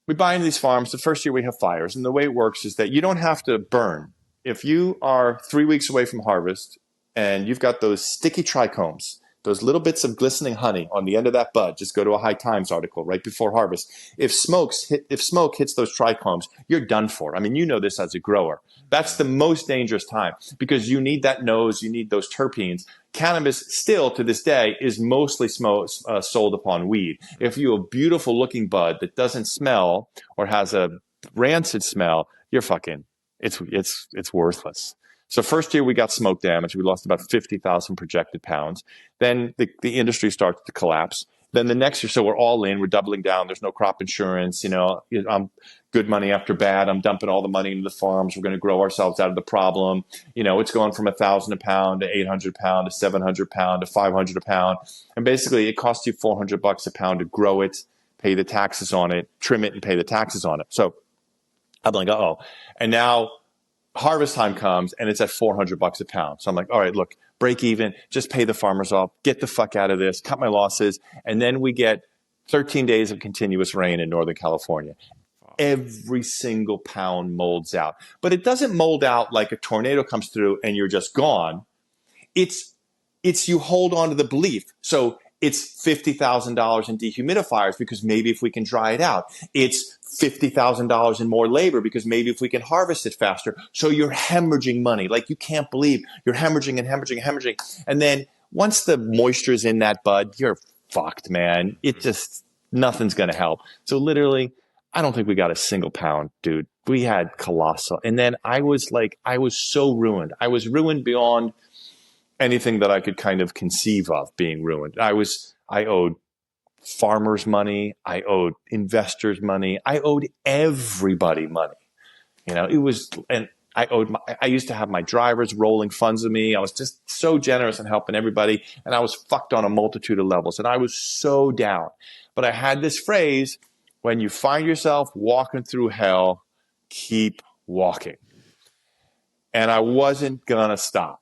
we buy into these farms. The first year we have fires. And the way it works is that you don't have to burn. If you are 3 weeks away from harvest and you've got those sticky trichomes, those little bits of glistening honey on the end of that bud, just go to a High Times article right before harvest. If smoke hits those trichomes, you're done for. I mean, you know this as a grower. That's the most dangerous time because you need that nose, you need those terpenes. Cannabis still to this day is mostly sold upon weed. If you have a beautiful looking bud that doesn't smell or has a rancid smell, you're fucking, it's worthless. So first year we got smoke damage. We lost about 50,000 projected pounds. Then the industry starts to collapse. Then the next year, so we're all in. We're doubling down. There's no crop insurance. I'm good money after bad. I'm dumping all the money into the farms. We're going to grow ourselves out of the problem. It's going from 1,000 a pound to 800 a pound to 700 a pound to 500 a pound. And basically it costs you $400 a pound to grow it, pay the taxes on it, trim it and pay the taxes on it. So I'm like, uh-oh. And now harvest time comes and it's at $400 a pound. So I'm like, all right, look, break even, just pay the farmers off, get the fuck out of this, cut my losses. And then we get 13 days of continuous rain in Northern California. Every single pound molds out, but it doesn't mold out like a tornado comes through and you're just gone. It's you hold on to the belief. So it's $50,000 in dehumidifiers because maybe if we can dry it out, it's $50,000 in more labor because maybe if we can harvest it faster. So you're hemorrhaging money. Like you can't believe you're hemorrhaging and hemorrhaging and hemorrhaging. And then once the moisture is in that bud, you're fucked, man. Nothing's going to help. So literally, I don't think we got a single pound, dude. We had colossal. And then I was so ruined. I was ruined beyond anything that I could kind of conceive of being ruined. I owed farmers money. I owed investors money. I owed everybody money. I used to have my drivers rolling funds with me. I was just so generous and helping everybody. And I was fucked on a multitude of levels. And I was so down. But I had this phrase, when you find yourself walking through hell, keep walking. And I wasn't going to stop.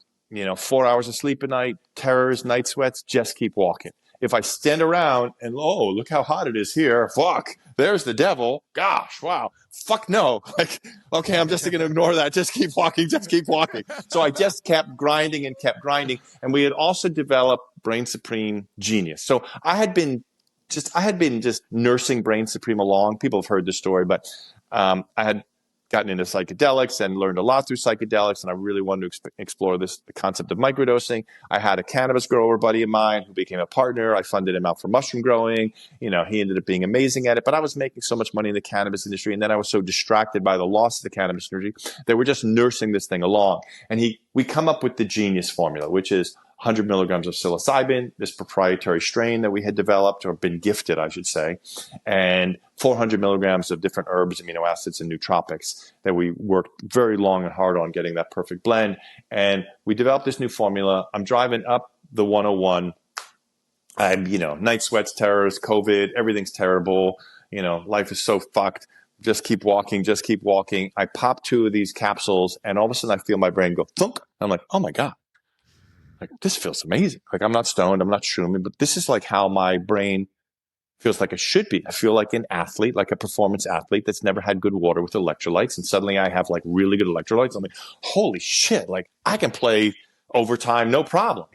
4 hours of sleep at night, terrors, night sweats, just keep walking. If I stand around and, oh, look how hot it is here. Fuck, there's the devil. Gosh, wow. Fuck no. Like, okay, I'm just going to ignore that. Just keep walking, just keep walking. So I just kept grinding and kept grinding. And we had also developed Brain Supreme Genius. So I had been just nursing Brain Supreme along. People have heard this story, but I had gotten into psychedelics and learned a lot through psychedelics, and I really wanted to explore the concept of microdosing. I had a cannabis grower buddy of mine who became a partner. I funded him out for mushroom growing. He ended up being amazing at it, but I was making so much money in the cannabis industry, and then I was so distracted by the loss of the cannabis industry that we're just nursing this thing along. And we come up with the genius formula, which is 100 milligrams of psilocybin, this proprietary strain that we had developed or been gifted, I should say, and 400 milligrams of different herbs, amino acids, and nootropics that we worked very long and hard on getting that perfect blend. And we developed this new formula. I'm driving up the 101. Night sweats, terrors, COVID, everything's terrible. Life is so fucked. Just keep walking, just keep walking. I pop 2 of these capsules and all of a sudden I feel my brain go thunk. I'm like, oh my God. Like, this feels amazing. Like, I'm not stoned, I'm not shrooming, but this is like how my brain feels like it should be. I feel like an athlete, like a performance athlete that's never had good water with electrolytes. And suddenly I have like really good electrolytes. I'm like, holy shit, like I can play overtime, no problem,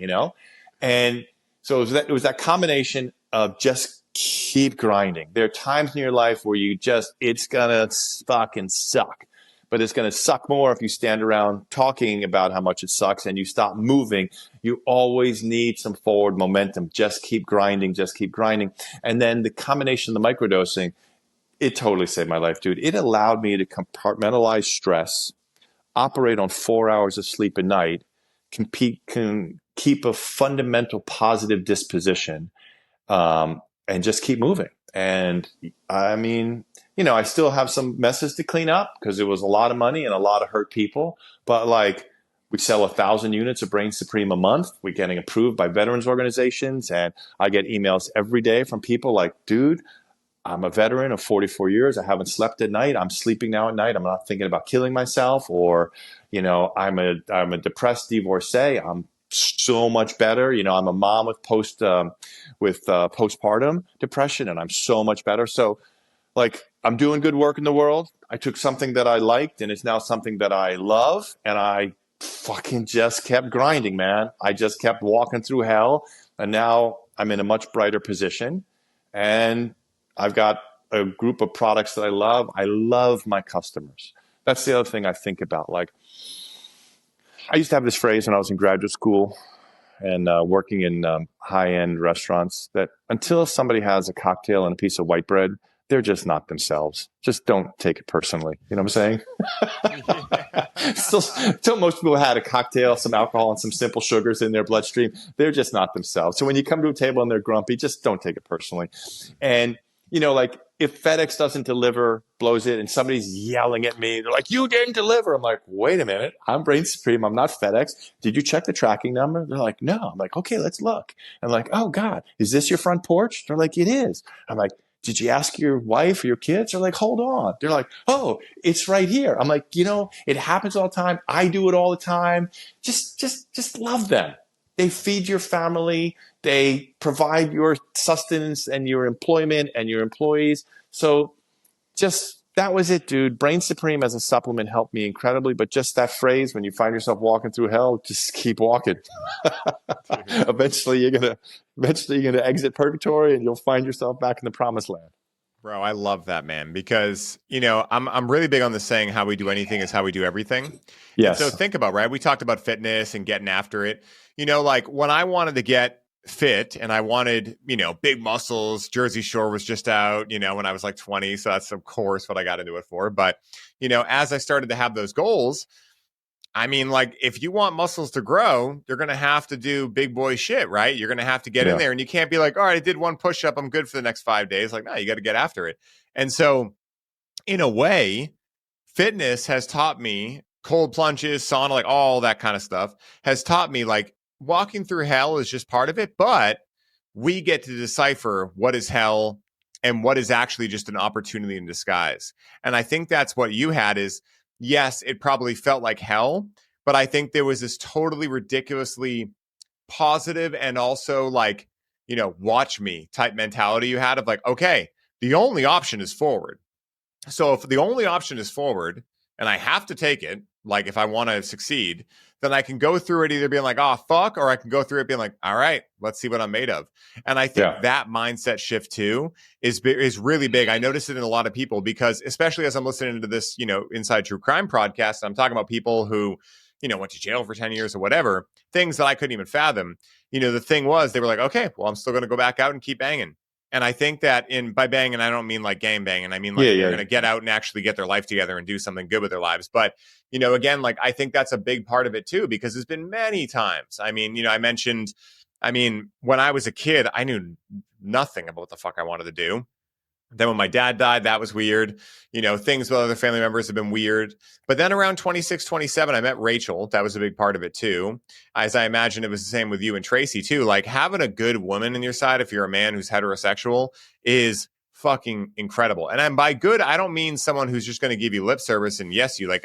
And so it was that combination of just keep grinding. There are times in your life where it's going to fucking suck. But it's going to suck more if you stand around talking about how much it sucks and you stop moving. You always need some forward momentum. Just keep grinding, just keep grinding. And then the combination of the microdosing, it totally saved my life, dude. It allowed me to compartmentalize stress, operate on 4 hours of sleep a night, keep a fundamental positive disposition, and just keep moving. And I mean, I still have some messes to clean up because it was a lot of money and a lot of hurt people. But like, we sell 1,000 units of Brain Supreme a month. We're getting approved by veterans organizations, and I get emails every day from people like, dude, I'm a veteran of 44 years. I haven't slept at night. I'm sleeping now at night. I'm not thinking about killing myself, or, I'm a depressed divorcee. I'm so much better. I'm a mom with postpartum depression, and I'm so much better. So, like, I'm doing good work in the world. I took something that I liked, and it's now something that I love, and I fucking just kept grinding, man. I just kept walking through hell, and now I'm in a much brighter position, and I've got a group of products that I love. I love my customers. That's the other thing I think about. Like, I used to have this phrase when I was in graduate school and working in high-end restaurants, that until somebody has a cocktail and a piece of white bread, they're just not themselves. Just don't take it personally. You know what I'm saying? Still, most people had a cocktail, some alcohol, and some simple sugars in their bloodstream. They're just not themselves. So when you come to a table and they're grumpy, just don't take it personally. And, like, if FedEx doesn't deliver, blows it, and somebody's yelling at me, they're like, you didn't deliver. I'm like, wait a minute. I'm Brain Supreme. I'm not FedEx. Did you check the tracking number? They're like, no. I'm like, okay, let's look. I'm like, oh, God, is this your front porch? They're like, it is. I'm like, did you ask your wife or your kids? They're like, hold on. They're like, oh, it's right here. I'm like, it happens all the time. I do it all the time. Just love them. They feed your family. They provide your sustenance and your employment and your employees. So that was it, dude. Brain Supreme as a supplement helped me incredibly. But just that phrase, when you find yourself walking through hell, just keep walking. Eventually you're gonna exit purgatory, and you'll find yourself back in the promised land. Bro, I love that, man, because, I'm really big on the saying, how we do anything is how we do everything. Yes. And so think about, right? We talked about fitness and getting after it. Like when I wanted to get fit and I wanted, big muscles, Jersey Shore was just out, when I was like 20. So that's, of course, what I got into it for. But, as I started to have those goals, I mean, like, if you want muscles to grow, you're going to have to do big boy shit, right? You're going to have to get in there, and you can't be like, all right, I did one push-up, I'm good for the next 5 days. Like, no, you got to get after it. And so in a way, fitness has taught me, cold plunges, sauna, like all that kind of stuff has taught me, like, walking through hell is just part of it, but we get to decipher what is hell and what is actually just an opportunity in disguise. And I think that's what you had is, yes, it probably felt like hell, but I think there was this totally ridiculously positive and also like, watch me type mentality you had of like, okay, the only option is forward. So if the only option is forward and I have to take it, like if I want to succeed, then I can go through it either being like, oh, fuck, or I can go through it being like, all right, let's see what I'm made of. And I think that mindset shift too is really big. I notice it in a lot of people because especially as I'm listening to this, Inside True Crime podcast, I'm talking about people who, went to jail for 10 years or whatever, things that I couldn't even fathom. The thing was they were like, okay, well, I'm still going to go back out and keep banging. And I think that by banging, I don't mean like game banging. I mean, like they're going to get out and actually get their life together and do something good with their lives. But, again, like I think that's a big part of it too, because there's been many times. I mean, I mentioned, when I was a kid, I knew nothing about what the fuck I wanted to do. Then when my dad died, that was weird. Things with other family members have been weird. But then around 26, 27, I met Rachel. That was a big part of it too. As I imagine it was the same with you and Tracy too. Like having a good woman in your side, if you're a man who's heterosexual, is fucking incredible. And by good, I don't mean someone who's just going to give you lip service and yes, you like,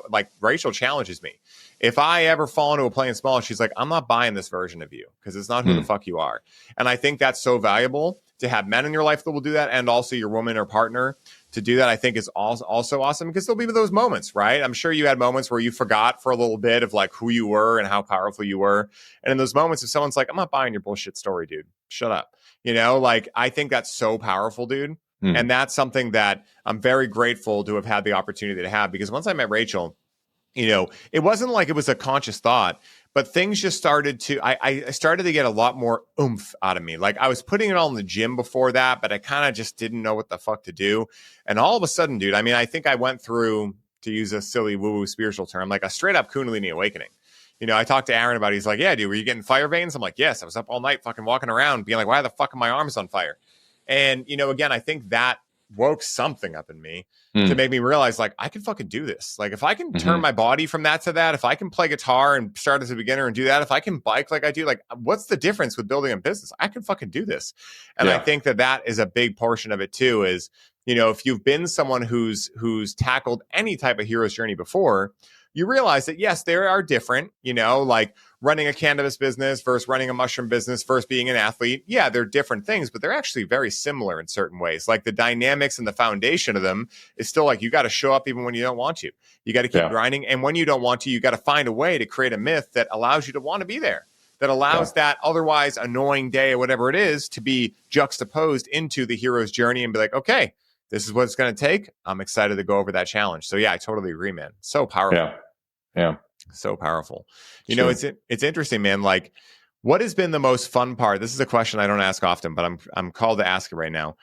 like Rachel challenges me. If I ever fall into a playing small, she's like, I'm not buying this version of you because it's not who the fuck you are. And I think that's so valuable to have men in your life that will do that. And also your woman or partner to do that, I think is also awesome because there'll be those moments, right? I'm sure you had moments where you forgot for a little bit of like who you were and how powerful you were. And in those moments, if someone's like, I'm not buying your bullshit story, dude, shut up. Like I think that's so powerful, dude. And that's something that I'm very grateful to have had the opportunity to have because once I met Rachel, it wasn't like it was a conscious thought, but things just started to, I started to get a lot more oomph out of me. Like I was putting it all in the gym before that, but I kind of just didn't know what the fuck to do. And all of a sudden, dude, I think I went through, to use a silly woo-woo spiritual term, like a straight up Kundalini awakening. I talked to Aaron about it. He's like, yeah, dude, were you getting fire veins? I'm like, yes, I was up all night fucking walking around being like, why the fuck are my arms on fire? And, again, I think that woke something up in me to make me realize, like, I can fucking do this. Like, if I can turn my body from that to that, if I can play guitar and start as a beginner and do that, if I can bike like I do, like, what's the difference with building a business? I can fucking do this. And I think that is a big portion of it too, is, if you've been someone who's tackled any type of hero's journey before, you realize that, yes, they are different, like running a cannabis business versus running a mushroom business versus being an athlete. Yeah, they're different things, but they're actually very similar in certain ways. Like the dynamics and the foundation of them is still like, you got to show up even when you don't want to. You got to keep grinding. And when you don't want to, you got to find a way to create a myth that allows you to want to be there, that allows that otherwise annoying day or whatever it is to be juxtaposed into the hero's journey and be like, okay, this is what it's going to take. I'm excited to go over that challenge. So yeah, I totally agree, man. So powerful. Yeah. So powerful. It's interesting, man. Like, what has been the most fun part? This is a question I don't ask often, but I'm called to ask it right now.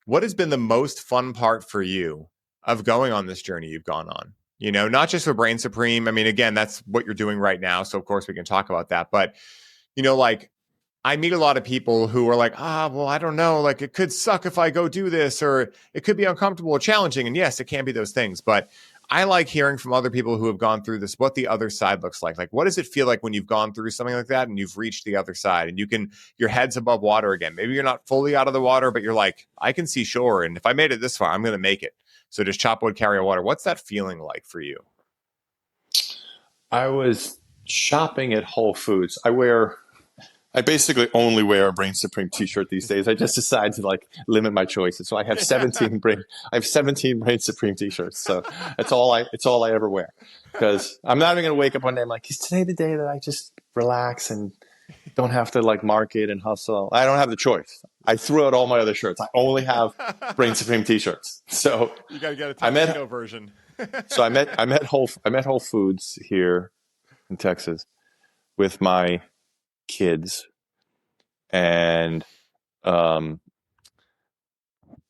What has been the most fun part for you of going on this journey you've gone on? Not just with Brain Supreme. I mean, again, that's what you're doing right now. So of course we can talk about that. But, like, I meet a lot of people who are like, well, I don't know. Like, it could suck if I go do this, or it could be uncomfortable or challenging. And yes, it can be those things. But I like hearing from other people who have gone through this, what the other side looks like. Like, what does it feel like when you've gone through something like that and you've reached the other side and your head's above water again? Maybe you're not fully out of the water, but you're like, I can see shore. And if I made it this far, I'm going to make it. So just chop wood, carry water. What's that feeling like for you? I was shopping at Whole Foods. I basically only wear a Brain Supreme t-shirt these days. I just decided to like limit my choices. So I have 17 Brain Supreme t-shirts. So it's all I ever wear, because I'm not even going to wake up one day and like, is today the day that I just relax and don't have to like market and hustle? I don't have the choice. I threw out all my other shirts. I only have Brain Supreme t-shirts. So you got to get a tuxedo version. So I met Whole Foods here in Texas with my kids, and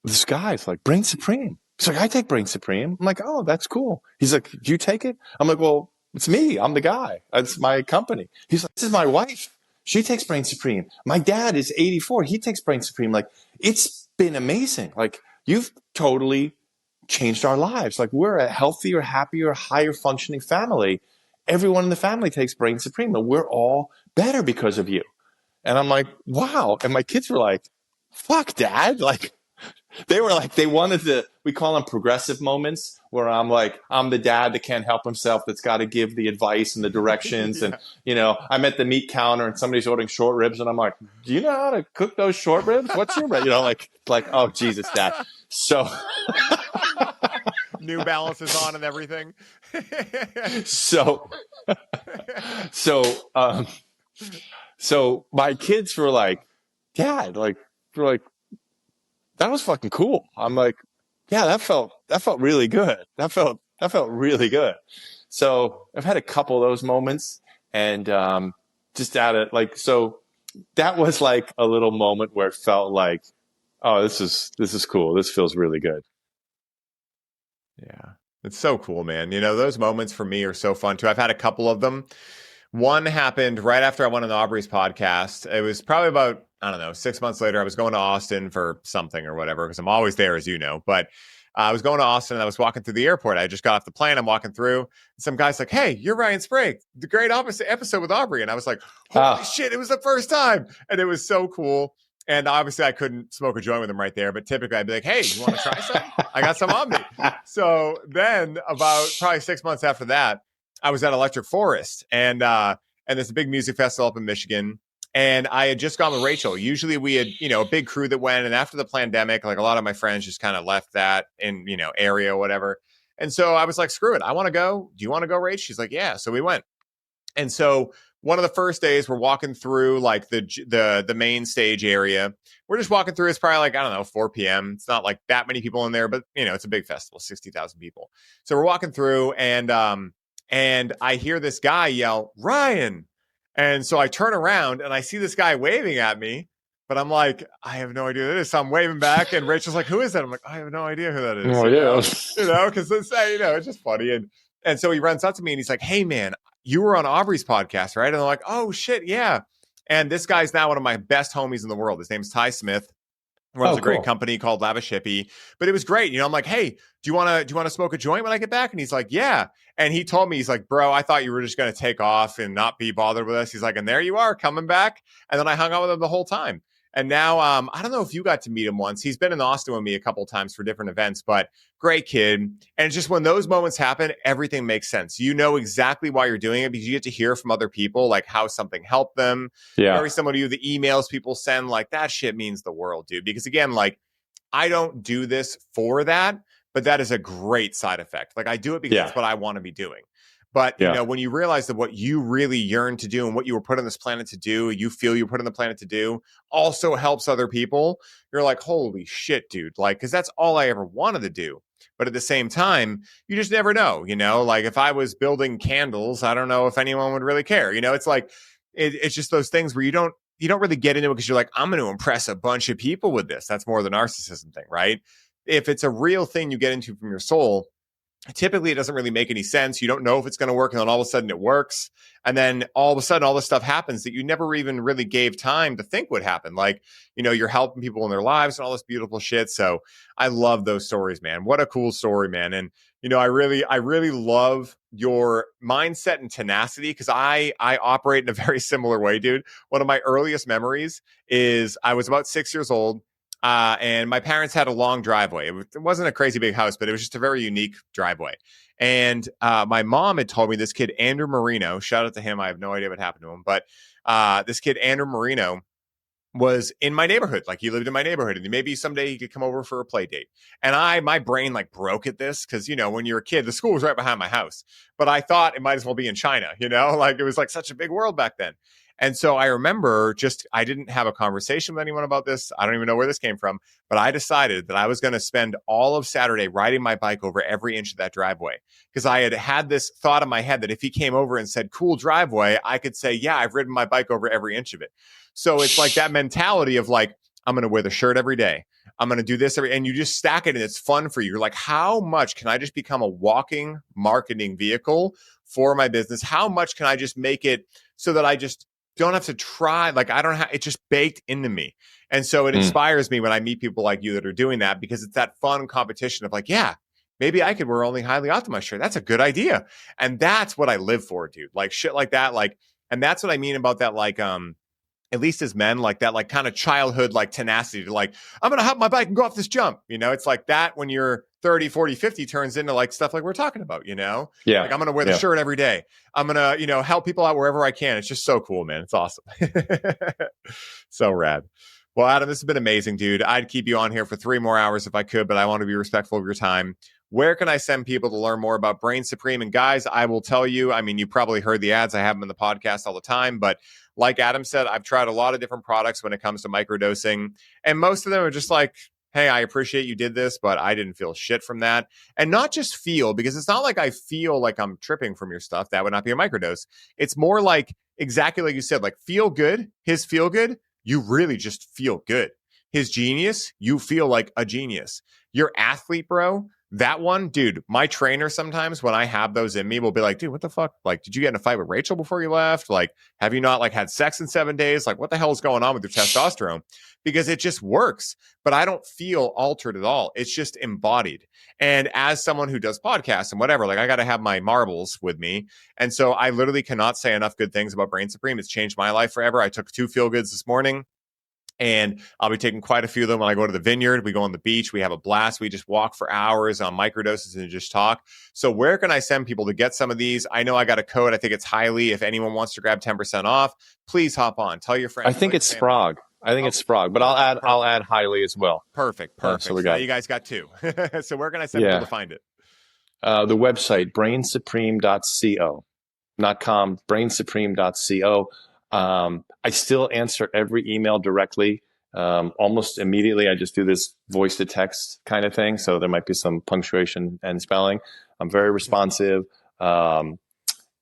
this guy's like, Brain Supreme. He's like, I take Brain Supreme. I'm like, oh, that's cool. He's like, do you take it? I'm like, well, it's me. I'm the guy. It's my company. He's like, this is my wife. She takes Brain Supreme. My dad is 84. He takes Brain Supreme. Like, it's been amazing. Like, you've totally changed our lives. Like, we're a healthier, happier, higher functioning family. Everyone in the family takes Brain Supreme, and we're all better because of you. And I'm like, wow. And my kids were like, fuck, Dad. Like, they were like, they wanted to, we call them progressive moments, where I'm like, I'm the dad that can't help himself, that's got to give the advice and the directions. And, I'm at the meat counter and somebody's ordering short ribs, and I'm like, do you know how to cook those short ribs? What's your, like, oh, Jesus, Dad. So New Balance is on and everything. So my kids were like, Dad, like, that was fucking cool. I'm like, yeah, that felt really good. That felt really good. So I've had a couple of those moments, and just at it, like, so that was like a little moment where it felt like, oh, this is cool. This feels really good. Yeah, it's so cool, man. Those moments for me are so fun too. I've had a couple of them. One happened right after I went on Aubrey's podcast. It was probably about, I don't know, 6 months later. I was going to Austin for something or whatever, because I'm always there, as you know. But I was going to Austin and I was walking through the airport. I just got off the plane. I'm walking through. And some guy's like, hey, you're Ryan Sprague, the great episode with Aubrey. And I was like, holy shit, it was the first time. And it was so cool. And obviously I couldn't smoke a joint with him right there. But typically I'd be like, hey, you want to try some? I got some on me. So then about probably 6 months after that, I was at Electric Forest, and there's a big music festival up in Michigan. And I had just gone with Rachel. Usually we had, a big crew that went. And after the pandemic, like, a lot of my friends just kind of left that in, area or whatever. And so I was like, screw it. I want to go. Do you want to go, Rach? She's like, yeah. So we went. And so one of the first days, we're walking through like the main stage area. We're just walking through. It's probably like, I don't know, 4 p.m. It's not like that many people in there, but it's a big festival, 60,000 people. So we're walking through, and I hear this guy yell, Ryan. And so I turn around and I see this guy waving at me, but I'm like, I have no idea who that is. So I'm waving back, and Rachel's like, who is that? I'm like, I have no idea who that is. Oh, yeah. Because it's, it's just funny. And so he runs up to me and he's like, hey, man, you were on Aubrey's podcast, right? And they're like, oh shit, yeah. And this guy's now one of my best homies in the world. His name's Ty Smith. Runs a great company called Lavish Hippie. But it was great. I'm like, hey, do you want to smoke a joint when I get back? And he's like, yeah. And he told me, he's like, bro, I thought you were just going to take off and not be bothered with us. He's like, and there you are coming back. And then I hung out with him the whole time. And now, I don't know if you got to meet him once. He's been in Austin with me a couple of times for different events, but great kid. And it's just when those moments happen, everything makes sense. You know exactly why you're doing it because you get to hear from other people, like how something helped them. Yeah. Very similar to you, the emails people send, like that shit means the world, dude. Because again, like I don't do this for that, but that is a great side effect. Like I do it because that's what I want to be doing. But, you know, when you realize that what you really yearn to do and what you were put on this planet to do, you feel you put on the planet to do, also helps other people, you're like, holy shit, dude. Like, because that's all I ever wanted to do. But at the same time, you just never know, you know, like if I was building candles, I don't know if anyone would really care. You know, it's like, it's just those things where you don't really get into it because you're like, I'm going to impress a bunch of people with this. That's more the narcissism thing, right? If it's a real thing you get into from your soul, typically it doesn't really make any sense. You don't know if it's going to work. And then all of a sudden it works. And then all of a sudden all this stuff happens that you never even really gave time to think would happen. Like, you know, you're helping people in their lives and all this beautiful shit. So I love those stories, man. What a cool story, man. And, you know, I really love your mindset and tenacity because I operate in a very similar way, dude. One of my earliest memories is I was about 6 years old. And my parents had a long driveway. It wasn't a crazy big house, but it was just a very unique driveway. And my mom had told me this kid, Andrew Marino, shout out to him. I have no idea what happened to him, but this kid, Andrew Marino, was in my neighborhood. Like he lived in my neighborhood and maybe someday he could come over for a play date. And my brain like broke at this because, you know, when you're a kid, the school was right behind my house, but I thought it might as well be in China, you know, like it was like such a big world back then. And so I remember I didn't have a conversation with anyone about this. I don't even know where this came from, but I decided that I was going to spend all of Saturday riding my bike over every inch of that driveway because I had this thought in my head that if he came over and said, cool driveway, I could say, yeah, I've ridden my bike over every inch of it. So it's like that mentality of like, I'm going to wear the shirt every day. I'm going to do this and you just stack it and it's fun for you. You're like, how much can I just become a walking marketing vehicle for my business? How much can I just make it so that I just don't have to try, like I don't have, it's just baked into me. And so it inspires me when I meet people like you that are doing that because it's that fun competition of like, yeah, maybe I could wear only highly optimized shirt. That's a good idea. And that's what I live for, dude. Like shit like that. Like, and that's what I mean about that, like, at least as men, like that, like kind of childhood, like tenacity to like, I'm going to hop my bike and go off this jump. You know, it's like that when you're 30, 40, 50 turns into like stuff like we're talking about, you know? Yeah. Like I'm going to wear the shirt every day. I'm going to, you know, help people out wherever I can. It's just so cool, man. It's awesome. So rad. Well, Adam, this has been amazing, dude. I'd keep you on here for 3 more hours if I could, but I want to be respectful of your time. Where can I send people to learn more about Brain Supreme? And guys, I will tell you, I mean, you probably heard the ads. I have them in the podcast all the time, but like Adam said, I've tried a lot of different products when it comes to microdosing, and most of them are just like, hey, I appreciate you did this, but I didn't feel shit from that. And not just feel, because it's not like I feel like I'm tripping from your stuff. That would not be a microdose. It's more like exactly like you said, like feel good, his feel good, you really just feel good. His genius, you feel like a genius. Your athlete, bro, that one, dude, my trainer sometimes when I have those in me will be like, dude, what the fuck? Like, did you get in a fight with Rachel before you left? Like, have you not like had sex in 7 days? Like, what the hell is going on with your testosterone? Because it just works, but I don't feel altered at all. It's just embodied. And as someone who does podcasts and whatever, like I got to have my marbles with me. And so I literally cannot say enough good things about Brain Supreme. It's changed my life forever. I took 2 feel goods this morning. And I'll be taking quite a few of them when I go to the vineyard. We go on the beach. We have a blast. We just walk for hours on microdoses and just talk. So where can I send people to get some of these? I know I got a code. I think it's highly. If anyone wants to grab 10% off, please hop on. Tell your friends. I think it's Sprague. It's Sprague, but I'll add highly as well. Perfect. So now you guys got 2. So where can I send people to find it? The website, brainsupreme.co, not com, brainsupreme.co. I still answer every email directly, almost immediately. I just do this voice to text kind of thing. So there might be some punctuation and spelling. I'm very responsive. And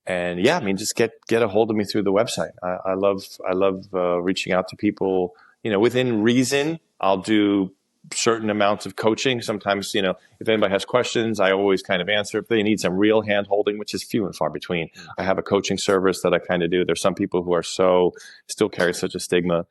yeah, I mean, just get a hold of me through the website. I love reaching out to people, you know, within reason. I'll do certain amounts of coaching. Sometimes, if anybody has questions, I always kind of answer. If they need some real hand holding, which is few and far between, I have a coaching service that I kind of do. There's some people who are still carry such a stigma.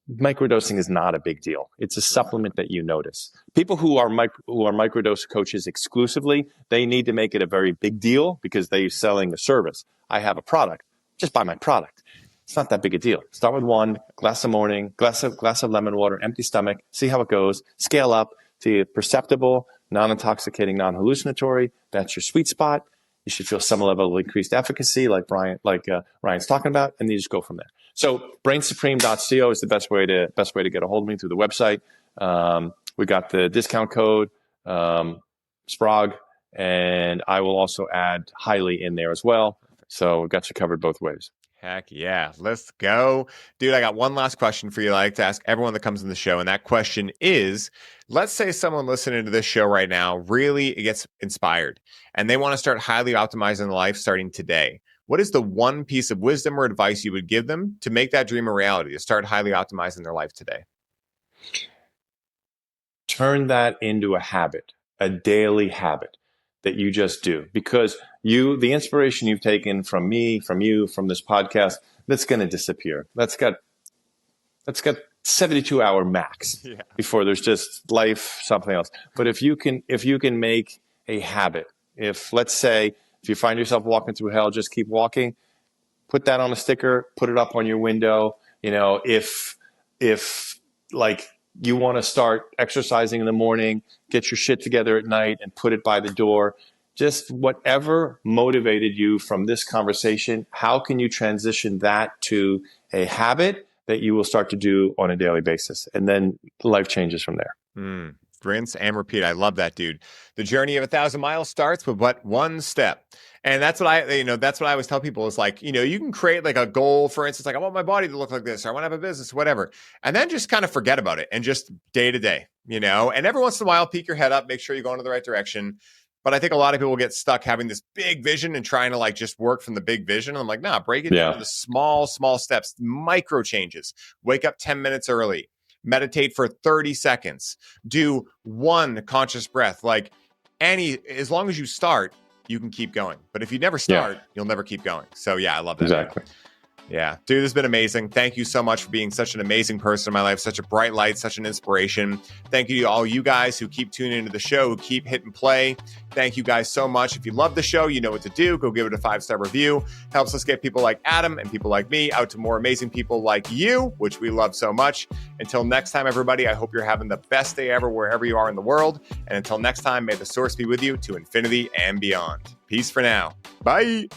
Microdosing is not a big deal. It's a supplement that you notice. People who are microdose coaches exclusively, they need to make it a very big deal because they're selling a service. I have a product. Just buy my product. It's not that big a deal. Start with one glass of morning, glass of lemon water, empty stomach, see how it goes, scale up to perceptible, non-intoxicating, non-hallucinatory. That's your sweet spot. You should feel some level of increased efficacy like Ryan's talking about, and you just go from there. So brainsupreme.co is the best way to get a hold of me, through the website. We got the discount code, SPROG, and I will also add Highly in there as well. So we've got you covered both ways. Heck yeah. Let's go. Dude, I got one last question for you. I like to ask everyone that comes on the show. And that question is, let's say someone listening to this show right now really gets inspired and they want to start highly optimizing their life starting today. What is the one piece of wisdom or advice you would give them to make that dream a reality, to start highly optimizing their life today? Turn that into a habit, a daily habit that you just do, because the inspiration you've taken from me, from you, from this podcast, that's going to disappear. That's got 72-hour max before there's just life, something else. But if you can make a habit, if you find yourself walking through hell, just keep walking, put that on a sticker, put it up on your window. If you want to start exercising in the morning, get your shit together at night and put it by the door. Just whatever motivated you from this conversation, how can you transition that to a habit that you will start to do on a daily basis? And then life changes from there. Rinse and repeat. I love that, dude. The journey of 1,000 miles starts with but one step. And that's what I always tell people is you can create like a goal, for instance, like I want my body to look like this, or I want to have a business, whatever. And then just kind of forget about it and just day to day, and every once in a while, peek your head up, make sure you're going in the right direction. But I think a lot of people get stuck having this big vision and trying to just work from the big vision. I'm like, nah, break it down to the small steps, micro changes. Wake up 10 minutes early. Meditate for 30 seconds. Do one conscious breath. As long as you start, you can keep going. But if you never start, you'll never keep going. So I love that. Exactly. Yeah. Dude, this has been amazing. Thank you so much for being such an amazing person in my life, such a bright light, such an inspiration. Thank you to all you guys who keep tuning into the show, who keep hitting play. Thank you guys so much. If you love the show, you know what to do. Go give it a 5-star review. Helps us get people like Adam and people like me out to more amazing people like you, which we love so much. Until next time, everybody, I hope you're having the best day ever wherever you are in the world. And until next time, may the source be with you to infinity and beyond. Peace for now. Bye.